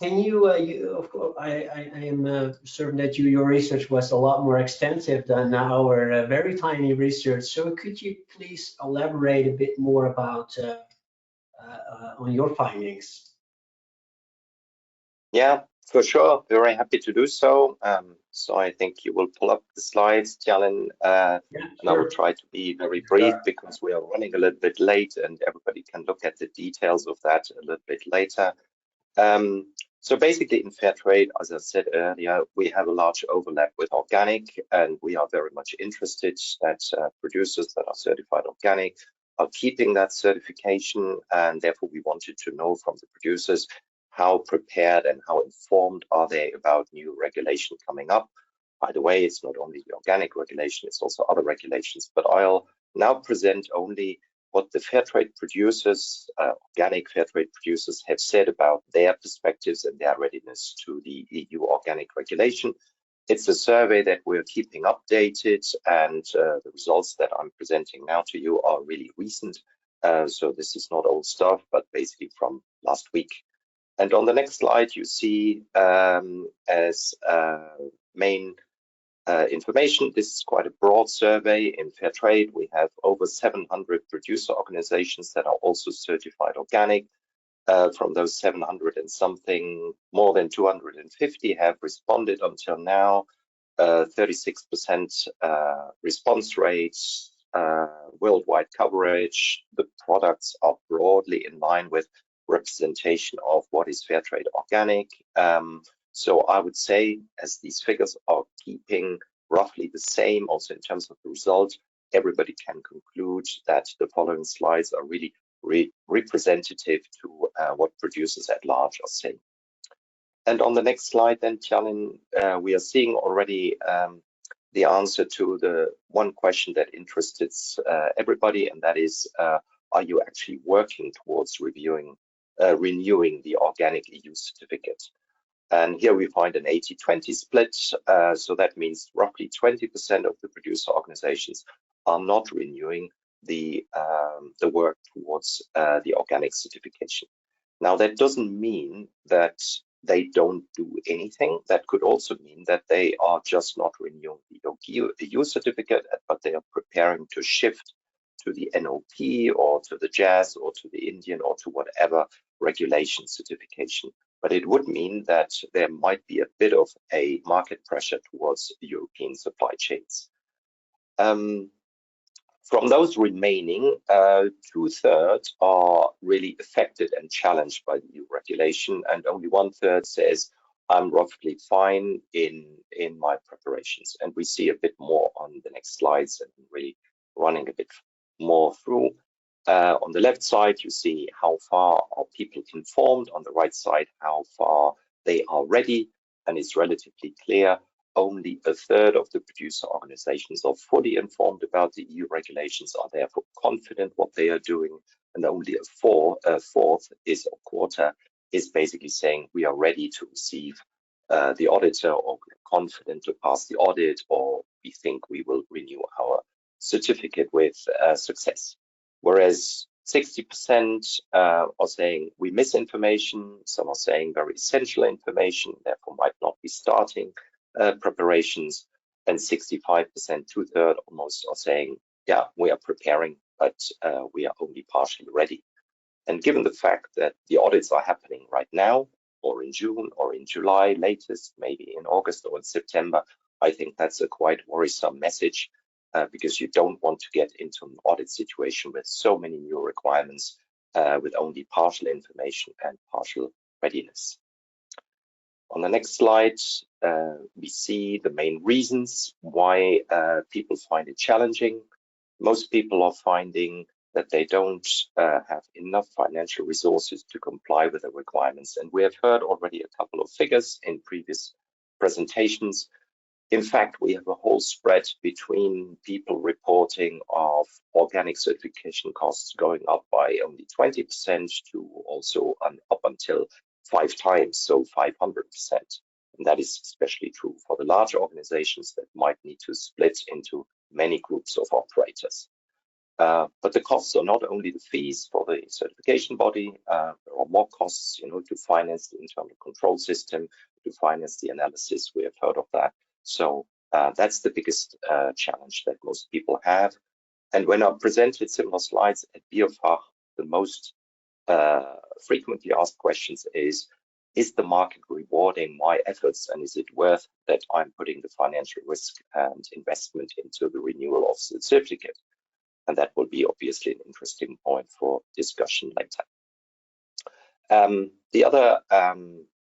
you, of course, I am certain that your research was a lot more extensive than our very tiny research. So could you please elaborate a bit more about on your findings? Yeah, for sure. Very happy to do so. So I think you will pull up the slides, Tjalling, Yeah, and sure. I will try to be very brief because we are running a little bit late and everybody can look at the details of that a little bit later. So basically in fair trade, as I said earlier, we have a large overlap with organic, and we are very much interested that producers that are certified organic are keeping that certification, and therefore we wanted to know from the producers how prepared and how informed are they about new regulation coming up. By the way, it's not only the organic regulation, it's also other regulations, but I'll now present only what the fair trade producers, organic fair trade producers, have said about their perspectives and their readiness to the EU organic regulation. It's a survey that we're keeping updated, and the results that I'm presenting now to you are really recent. So this is not old stuff, but basically from last week. And on the next slide, you see as main information, this is quite a broad survey in fair trade. We have over 700 producer organizations that are also certified organic. From those 700 and something, more than 250 have responded until now. 36% response rates, worldwide coverage. The products are broadly in line with representation of what is fair trade organic. So I would say, as these figures are keeping roughly the same also in terms of the result, everybody can conclude that the following slides are really representative to what producers at large are saying. And on the next slide then, Tjalling, we are seeing already the answer to the one question that interested everybody, and that is, are you actually working towards renewing the organic EU certificate? And here we find an 80-20 split. So that means roughly 20% of the producer organizations are not renewing the work towards the organic certification. Now, that doesn't mean that they don't do anything. That could also mean that they are just not renewing the EU certificate, but they are preparing to shift to the NOP or to the JAS or to the Indian or to whatever regulation certification. But it would mean that there might be a bit of a market pressure towards European supply chains. From those remaining, 2/3 are really affected and challenged by the EU regulation, and only 1/3 says, I'm roughly fine in my preparations. And we see a bit more on the next slides and really running a bit more through. On the left side, you see how far are people informed. On the right side, how far they are ready, and it's relatively clear. Only 1/3 of the producer organizations are fully informed about the EU regulations, are therefore confident what they are doing, and only a quarter is basically saying we are ready to receive the auditor, or we are confident to pass the audit, or we think we will renew our certificate with success. Whereas 60% are saying we miss information, some are saying very essential information, therefore might not be starting preparations, and 65%, 2/3 almost, are saying, yeah, we are preparing, but we are only partially ready. And given the fact that the audits are happening right now, or in June, or in July, latest, maybe in August or in September, I think that's a quite worrisome message, because you don't want to get into an audit situation with so many new requirements with only partial information and partial readiness. On the next slide, we see the main reasons why people find it challenging. Most people are finding that they don't have enough financial resources to comply with the requirements. And we have heard already a couple of figures in previous presentations. In fact, we have a whole spread between people reporting of organic certification costs going up by only 20% to also up until 5 times, so 500%. And that is especially true for the larger organizations that might need to split into many groups of operators. But the costs are not only the fees for the certification body, there are more costs, to finance the internal control system, to finance the analysis. We have heard of that. So that's the biggest challenge that most people have. And when I presented similar slides at BioFach, the most frequently asked questions is the market rewarding my efforts, and is it worth that I'm putting the financial risk and investment into the renewal of the certificate? And that will be obviously an interesting point for discussion later. The other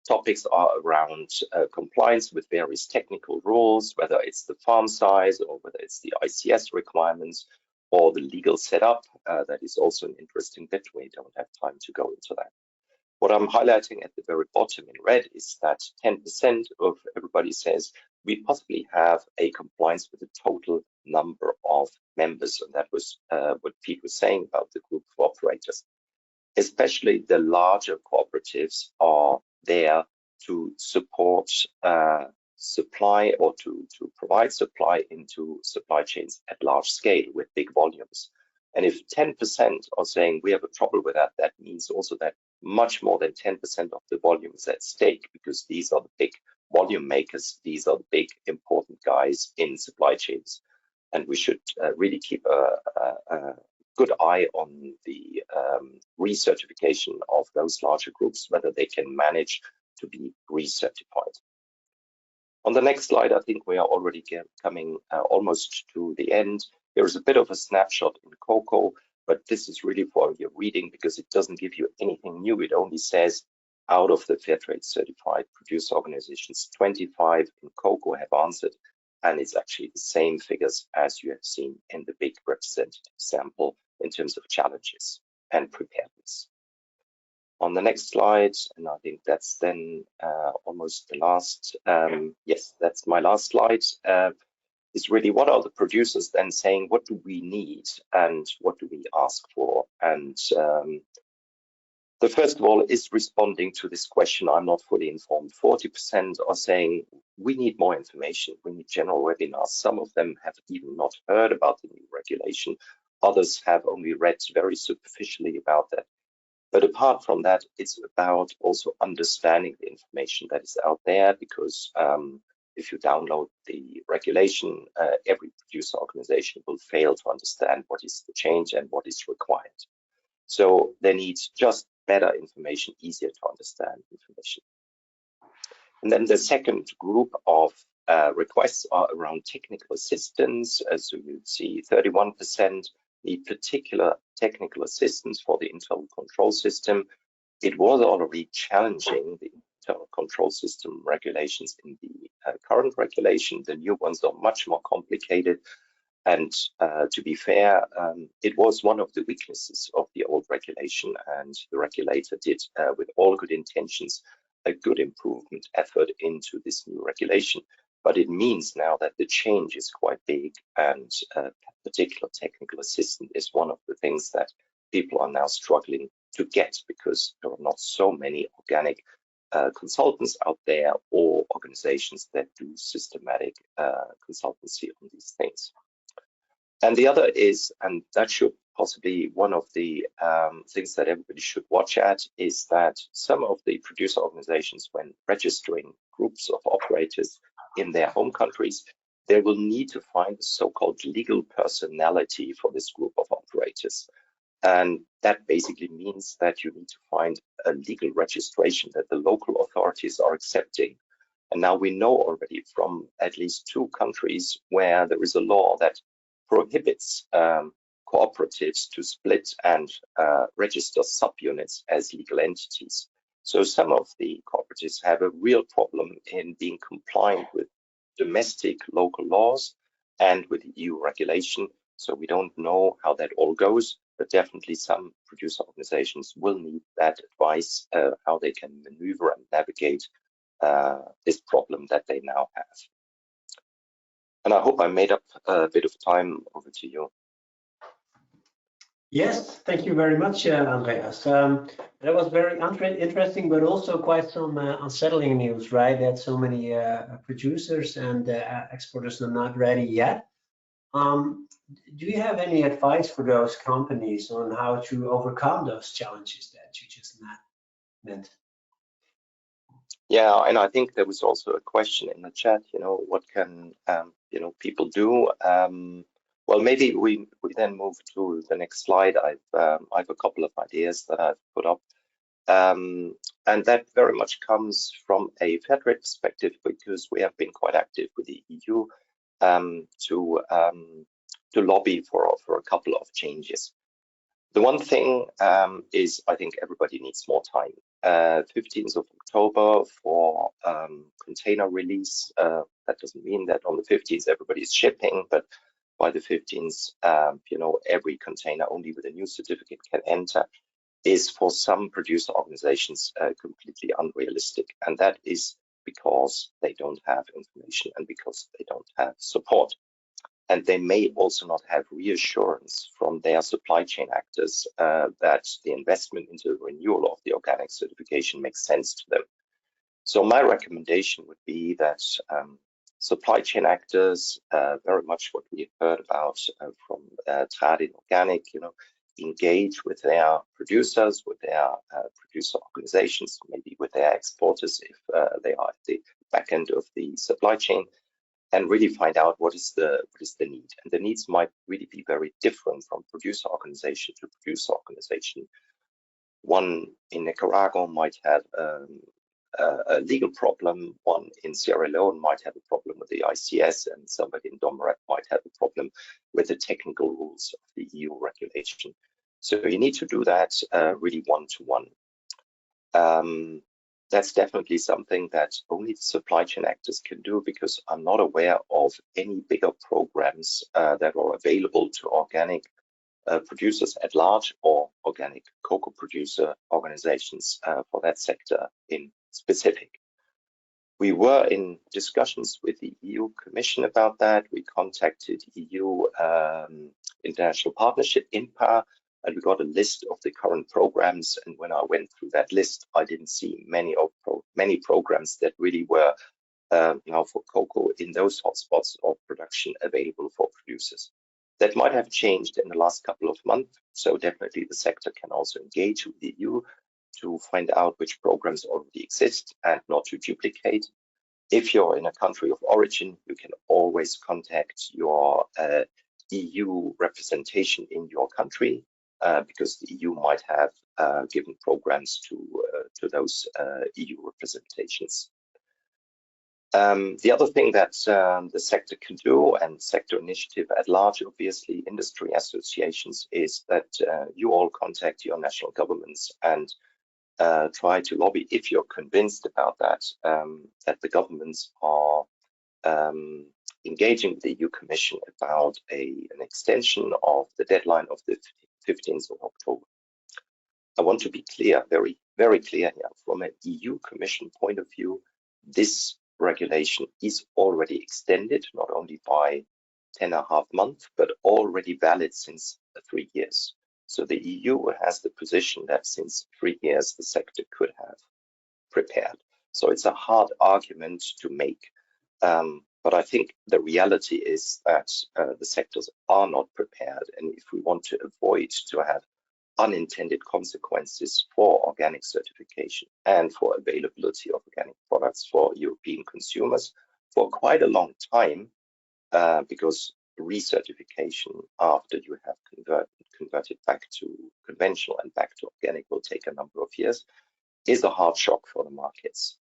topics are around compliance with various technical rules, whether it's the farm size or whether it's the ICS requirements or the legal setup. That is also an interesting bit. We don't have time to go into that. What I'm highlighting at the very bottom in red is that 10% of everybody says we possibly have a compliance with the total number of members. And that was what Pete was saying about the group of operators. Especially the larger cooperatives are there to support supply, or to provide supply into supply chains at large scale with big volumes. And if 10% are saying we have a trouble with that, that means also that much more than 10% of the volume is at stake, because these are the big volume makers. These are the big important guys in supply chains. And we should really keep a good eye on the recertification of those larger groups, whether they can manage to be recertified. On the next slide, I think we are already coming almost to the end. There is a bit of a snapshot in cocoa, but this is really for your reading, because it doesn't give you anything new. It only says out of the Fairtrade certified producer organizations, 25 in cocoa have answered, and it's actually the same figures as you have seen in the big representative sample in terms of challenges and preparedness. On the next slide, and I think that's then almost the last, yes, that's my last slide, is really what are the producers then saying, what do we need and what do we ask for? And The first of all is responding to this question, I'm not fully informed. 40% are saying we need more information, we need general webinars. Some of them have even not heard about the new regulation. Others have only read very superficially about that. But apart from that, it's about also understanding the information that is out there, because if you download the regulation, every producer organization will fail to understand what is the change and what is required. So they need just better information, easier to understand information. And then the second group of requests are around technical assistance. As you see, 31% need particular technical assistance for the internal control system. It was already challenging the internal control system regulations in the current regulation. The new ones are much more complicated. And to be fair, it was one of the weaknesses of the old regulation, and the regulator did, with all good intentions, a good improvement effort into this new regulation. But it means now that the change is quite big, and particular technical assistance is one of the things that people are now struggling to get, because there are not so many organic consultants out there or organizations that do systematic consultancy on these things. And the other is, and that should possibly one of the things that everybody should watch at, is that some of the producer organizations, when registering groups of operators in their home countries, they will need to find a so-called legal personality for this group of operators. And that basically means that you need to find a legal registration that the local authorities are accepting. And now we know already from at least 2 countries where there is a law that prohibits cooperatives to split and register subunits as legal entities. So some of the cooperatives have a real problem in being compliant with domestic local laws and with EU regulation. So we don't know how that all goes, but definitely some producer organizations will need that advice, how they can maneuver and navigate this problem that they now have. And I hope I made up a bit of time. Over to you. Yes, thank you very much, Andreas. That was very interesting, but also quite some unsettling news, right? That so many producers and exporters are not ready yet. Do you have any advice for those companies on how to overcome those challenges that you just meant? Yeah, and I think there was also a question in the chat, what can, people do? Well, maybe we then move to the next slide. I've a couple of ideas that I've put up. And that very much comes from a fair trade perspective, because we have been quite active with the EU to lobby for a couple of changes. The one thing is, I think everybody needs more time. 15th of October for container release. That doesn't mean that on the 15th everybody's shipping, but by the 15th, every container only with a new certificate can enter, is for some producer organizations completely unrealistic. And that is because they don't have information and because they don't have support. And they may also not have reassurance from their supply chain actors that the investment into the renewal of the organic certification makes sense to them. So my recommendation would be that supply chain actors, very much what we heard about from Readiness Organic, engage with their producers, with their producer organizations, maybe with their exporters if they are at the back end of the supply chain, and really find out what is the need. And the needs might really be very different from producer organization to producer organization. One in Nicaragua might have a legal problem, one in Sierra Leone might have a problem with the ICS, and somebody in Domirat might have a problem with the technical rules of the EU regulation. So you need to do that really one-to-one. That's definitely something that only the supply chain actors can do, because I'm not aware of any bigger programs that are available to organic producers at large or organic cocoa producer organizations for that sector in specific. We were in discussions with the EU Commission about that. We contacted EU International Partnership, INPA, and we got a list of the current programs. And when I went through that list, I didn't see many programs that really were now for cocoa in those hotspots of production available for producers. That might have changed in the last couple of months. So definitely the sector can also engage with the EU to find out which programs already exist and not to duplicate. If you're in a country of origin, you can always contact your EU representation in your country, because the EU might have given programs to those EU representations. The other thing that the sector can do, and sector initiative at large, obviously industry associations, is that you all contact your national governments and try to lobby, if you're convinced about that, that the governments are engaging with the EU Commission about an extension of the deadline of the 15th of October. I want to be clear, very, very clear here, from an EU Commission point of view, this regulation is already extended, not only by 10.5 months, but already valid since 3 years. So the EU has the position that since 3 years, the sector could have prepared. So it's a hard argument to make. But I think the reality is that the sectors are not prepared. And if we want to avoid to have unintended consequences for organic certification and for availability of organic products for European consumers for quite a long time, because recertification after you have converted back to conventional and back to organic will take a number of years, is a hard shock for the markets.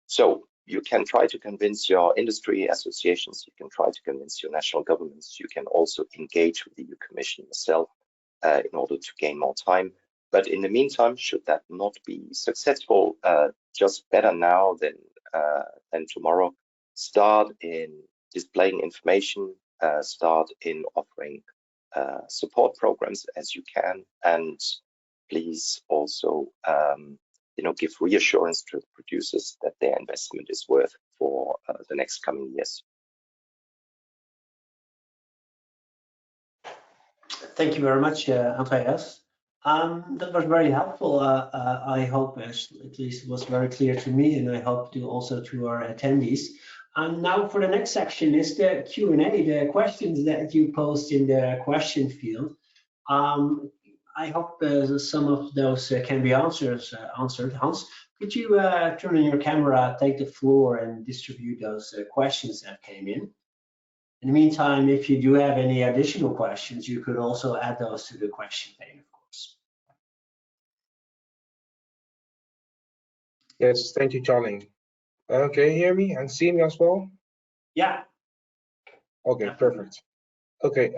So you can try to convince your industry associations, you can try to convince your national governments, you can also engage with the EU Commission yourself in order to gain more time. But in the meantime, should that not be successful, just better now than tomorrow, start in displaying information, start in offering support programs as you can, and please also give reassurance to the producers that their investment is worth for the next coming years. Thank you very much, Andreas. That was very helpful. I hope at least it was very clear to me, and I hope to also to our attendees. And now for the next section is the Q&A, the questions that you post in the question field. I hope some of those can be answered. Hans, could you turn on your camera, take the floor, and distribute those questions that came in? In the meantime, if you do have any additional questions, you could also add those to the question pane, of course. Yes, thank you, Tjalling. Can you hear me and see me as well? Yeah. Okay, perfect. Okay,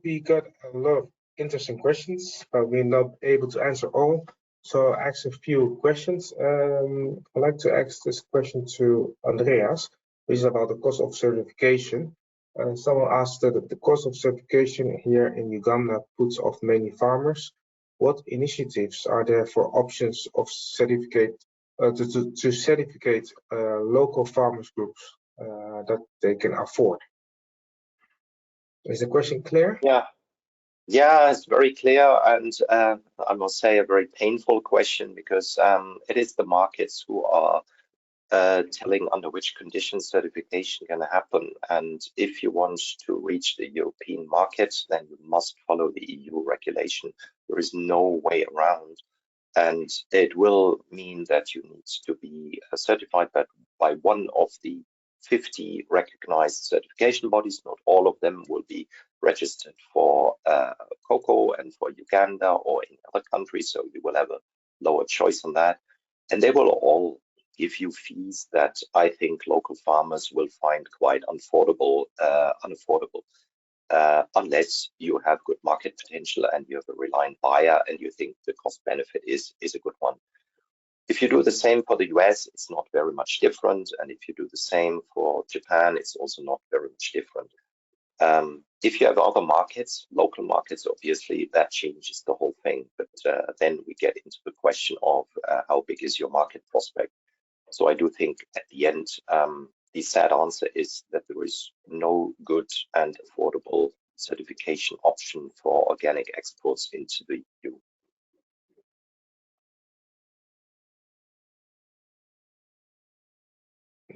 we got a lot of interesting questions, but we're not able to answer all. So I asked a few questions. I'd like to ask this question to Andreas, which is about the cost of certification. Someone asked that the cost of certification here in Uganda puts off many farmers. What initiatives are there for options of certificate to certificate local farmers groups that they can afford? Is the question clear? Yeah, it's very clear, and I must say a very painful question, because it is the markets who are telling under which conditions certification can happen. And if you want to reach the European market, then you must follow the EU regulation. There is no way around. And it will mean that you need to be certified by one of the 50 recognized certification bodies. Not all of them will be registered for cocoa and for Uganda or in other countries, so you will have a lower choice on that. And they will all give you fees that I think local farmers will find quite unaffordable, unless you have good market potential and you have a reliant buyer and you think the cost benefit is a good one. If you do the same for the US, it's not very much different. And if you do the same for Japan, it's also not very much different. If you have other markets, local markets, obviously that changes the whole thing. But then we get into the question of how big is your market prospect. So I do think at the end, the sad answer is that there is no good and affordable certification option for organic exports into the EU.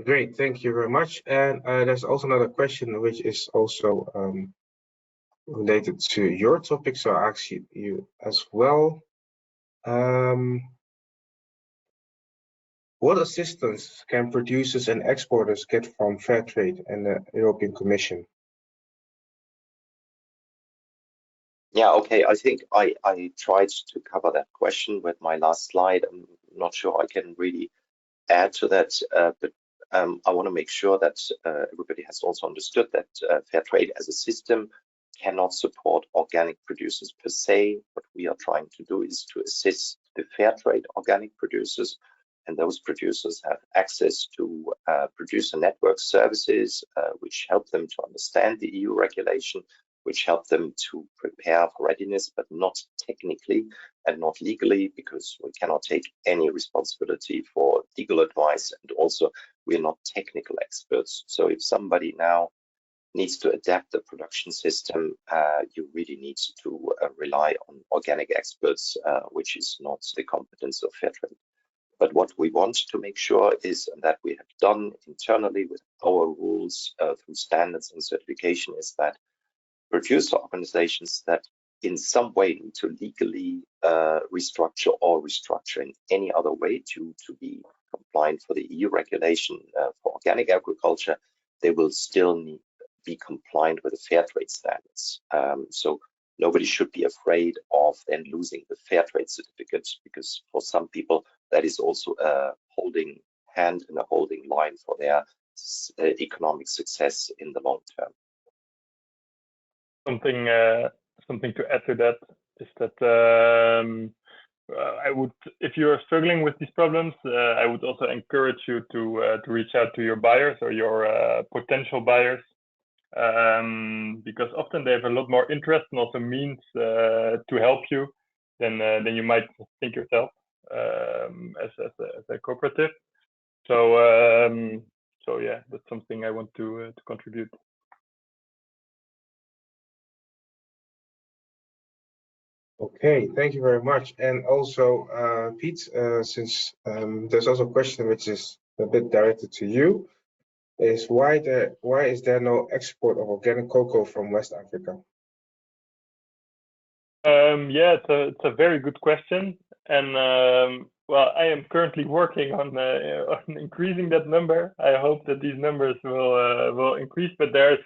Great, thank you very much. And there's also another question which is also related to your topic, so I'll ask you as well. What assistance can producers and exporters get from fair trade and the European Commission? Yeah, okay. I think I tried to cover that question with my last slide. I'm not sure I can really add to that, but I want to make sure that everybody has also understood that fair trade as a system cannot support organic producers per se. What we are trying to do is to assist the fair trade organic producers, and those producers have access to producer network services, which help them to understand the EU regulation, which help them to prepare for readiness, but not technically and not legally, because we cannot take any responsibility for legal advice, and also we're not technical experts. So if somebody now needs to adapt the production system, you really need to rely on organic experts, which is not the competence of fair trade. But what we want to make sure is, and that we have done internally with our rules through standards and certification, is that producer organizations that in some way need to legally restructure or restructure in any other way to be compliant for the EU regulation for organic agriculture, they will still need be compliant with the fair trade standards. So nobody should be afraid of then losing the fair trade certificate, because for some people that is also a holding hand and a holding line for their economic success in the long term. Something to add to that is that I would, if you are struggling with these problems, I would also encourage you to reach out to your buyers or your potential buyers, because often they have a lot more interest and also means to help you than you might think yourself as a cooperative. So yeah, that's something I want to contribute. Okay, thank you very much. And also, Piet, since there's also a question which is a bit directed to you, is why is there no export of organic cocoa from West Africa? Yeah, it's a very good question, and well, I am currently working on increasing that number. I hope that these numbers will increase, but there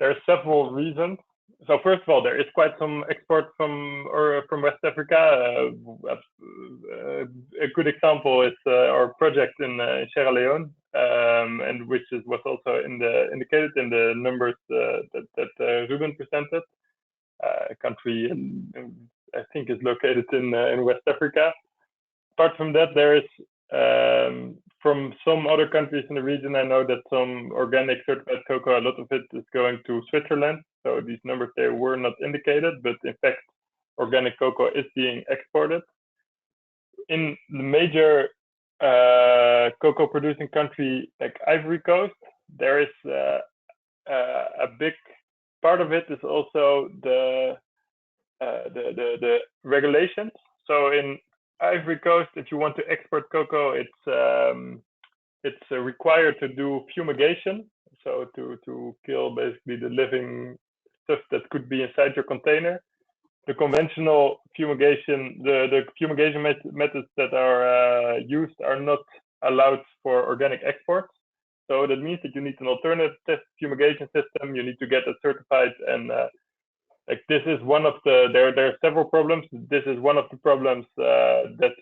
are several reasons. So first of all, there is quite some export from West Africa. A good example is our project in Sierra Leone, and which was also indicated in the numbers that Ruben presented. A country I think is located in West Africa. Apart from that, there is from some other countries in the region, I know that some organic certified cocoa, a lot of it is going to Switzerland. So these numbers there were not indicated, but in fact, organic cocoa is being exported. In the major cocoa producing country like Ivory Coast, there is a big part of it is also the regulations. So in Ivory Coast, if you want to export cocoa, it's required to do fumigation, so to kill basically the living stuff that could be inside your container. The conventional fumigation, the fumigation methods that are used are not allowed for organic exports. So that means that you need an alternative fumigation system. You need to get it certified, and like this is one of the there are several problems. This is one of the problems that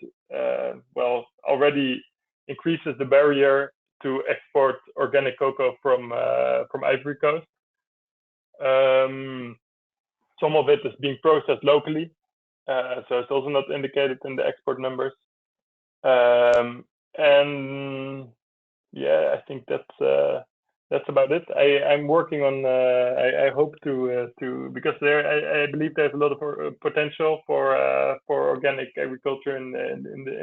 well already increases the barrier to export organic cocoa from Ivory Coast. Some of it is being processed locally, so it's also not indicated in the export numbers. And yeah, I think that's about it. I'm working on. I hope to because I believe there's a lot of potential for organic agriculture in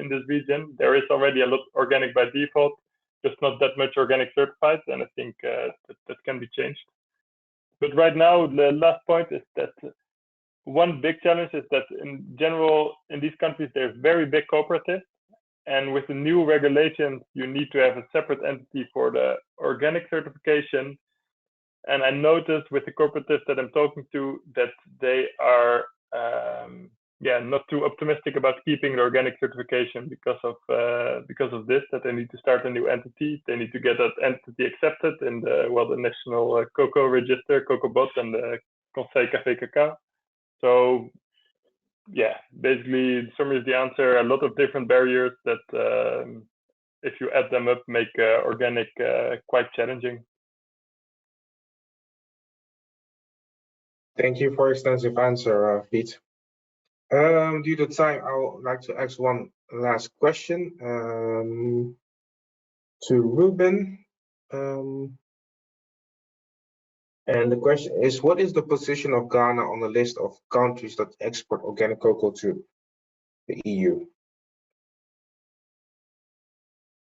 this region. There is already a lot organic by default, just not that much organic certified, and I think that can be changed. But right now, the last point is that one big challenge is that in general, in these countries, there's very big cooperatives. And with the new regulations, you need to have a separate entity for the organic certification. And I noticed with the cooperatives that I'm talking to that they are not too optimistic about keeping the organic certification because of this, that they need to start a new entity. They need to get that entity accepted in the National Cocoa Register, COCOBOT, and the Conseil Café Cacao. So yeah, basically, in summary is the answer. A lot of different barriers that, if you add them up, make organic quite challenging. Thank you for your extensive answer, Piet. Due to time, I would like to ask one last question to Ruben. And the question is, what is the position of Ghana on the list of countries that export organic cocoa to the EU?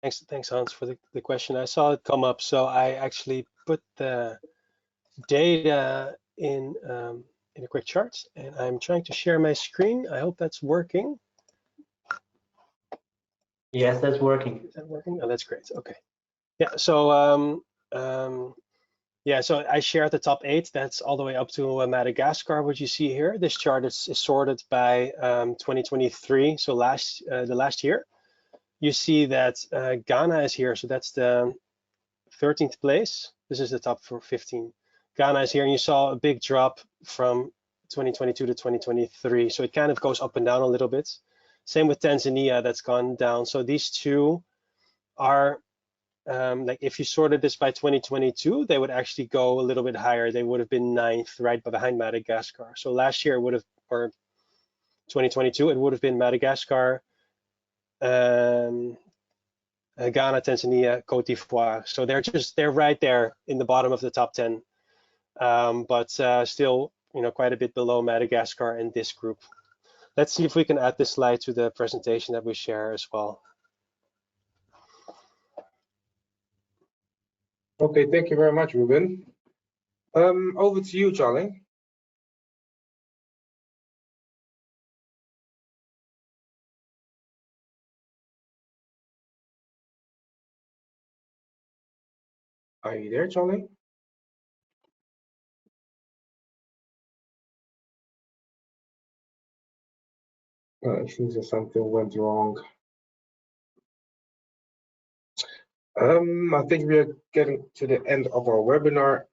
Thanks, Hans, for the question. I saw it come up, so I actually put the data in a quick chart, and I'm trying to share my screen. I hope that's working. Yes, that's working. Is that working? Oh, that's great. Okay. Yeah. So so I shared the top 8. That's all the way up to Madagascar. What you see here, this chart is sorted by 2023. So the last year. You see that Ghana is here, so that's the 13th place. This is the top 15. Ghana is here, and you saw a big drop from 2022 to 2023. So it kind of goes up and down a little bit. Same with Tanzania, that's gone down. So these two are, like if you sorted this by 2022, they would actually go a little bit higher. They would have been 9th, right behind Madagascar. So last year it would have, or 2022, it would have been Madagascar, Ghana, Tanzania, Cote d'Ivoire. So they're right there in the bottom of the top 10, but still, quite a bit below Madagascar in this group. Let's see if we can add this slide to the presentation that we share as well. Okay, thank you very much, Ruben. Over to you, Tjalling. Are you there, Tjalling? It seems that something went wrong. I think we are getting to the end of our webinar.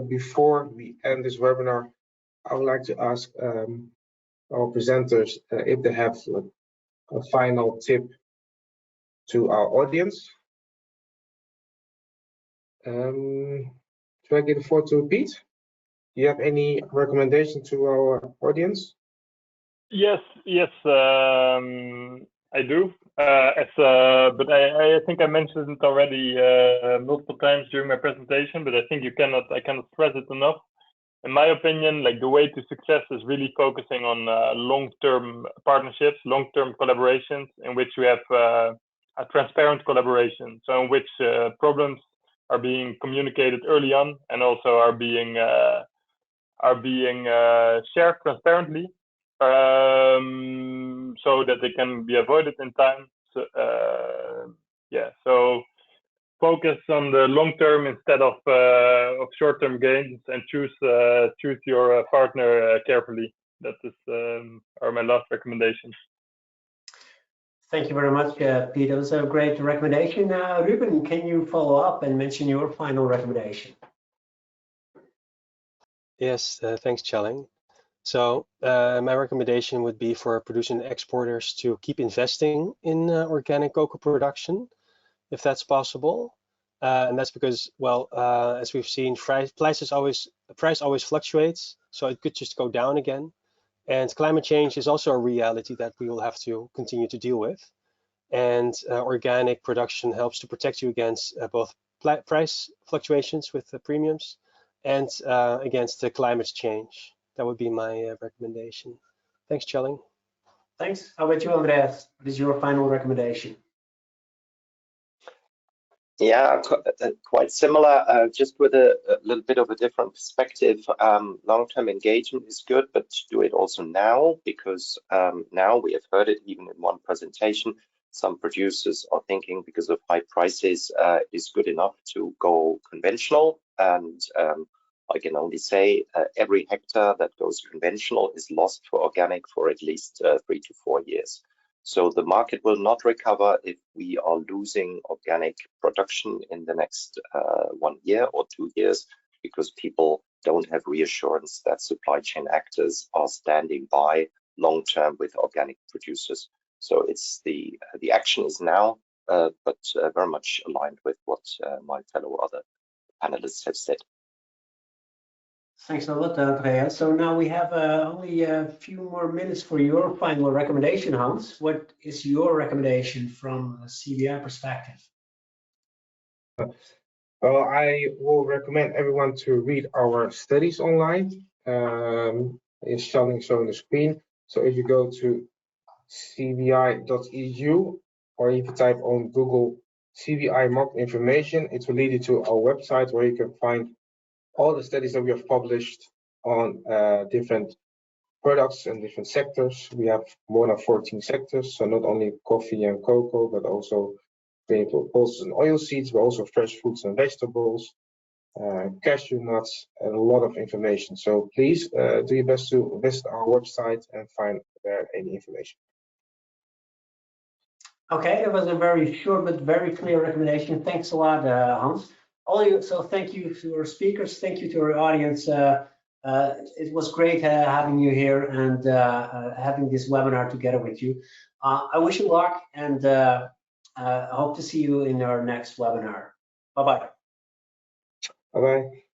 Before we end this webinar, I would like to ask our presenters if they have a final tip to our audience. Should I give the floor to Piet? Do you have any recommendation to our audience? Yes, I do. But I think I mentioned it already multiple times during my presentation, but I think I cannot stress it enough. In my opinion, like the way to success is really focusing on long-term partnerships, long-term collaborations in which we have a transparent collaboration. So in which problems are being communicated early on and also are being shared transparently, so that they can be avoided in time. So, so focus on the long term instead of short term gains, and choose your partner carefully. That is are my last recommendations. Thank you very much, Piet. That was a great recommendation. Ruben, can you follow up and mention your final recommendation? Yes, thanks, Tjalling. So my recommendation would be for producers and exporters to keep investing in organic cocoa production, if that's possible. And that's because, well, as we've seen, price always fluctuates, so it could just go down again. And climate change is also a reality that we will have to continue to deal with. And organic production helps to protect you against both price fluctuations with the premiums and against the climate change. That would be my recommendation. Thanks, Tjalling. Thanks. How about you, Andreas? What is your final recommendation? Yeah, quite similar, just with a little bit of a different perspective. Long-term engagement is good, but do it also now, because now we have heard it even in one presentation. Some producers are thinking because of high prices, it is good enough to go conventional. And I can only say every hectare that goes conventional is lost for organic for at least 3 to 4 years. So the market will not recover if we are losing organic production in the next 1 year or 2 years, because people don't have reassurance that supply chain actors are standing by long term with organic producers. So it's the action is now, but very much aligned with what my fellow other panelists have said. Thanks a lot, Andreas. So now we have only a few more minutes for your final recommendation, Hans. What is your recommendation from a CBI perspective? Well, I will recommend everyone to read our studies online. It's showing on the screen. So if you go to cbi.eu, or if you type on Google CBI market information, it will lead you to our website where you can find all the studies that we have published on different products and different sectors. We have more than 14 sectors, so not only coffee and cocoa, but also pulses and oil seeds, but also fresh fruits and vegetables, cashew nuts, and a lot of information. So please do your best to visit our website and find there any information. Okay, that was a very short but very clear recommendation. Thanks a lot, Hans. So thank you to our speakers, thank you to our audience. It was great having you here and having this webinar together with you. I wish you luck and hope to see you in our next webinar. Bye-bye. Bye-bye.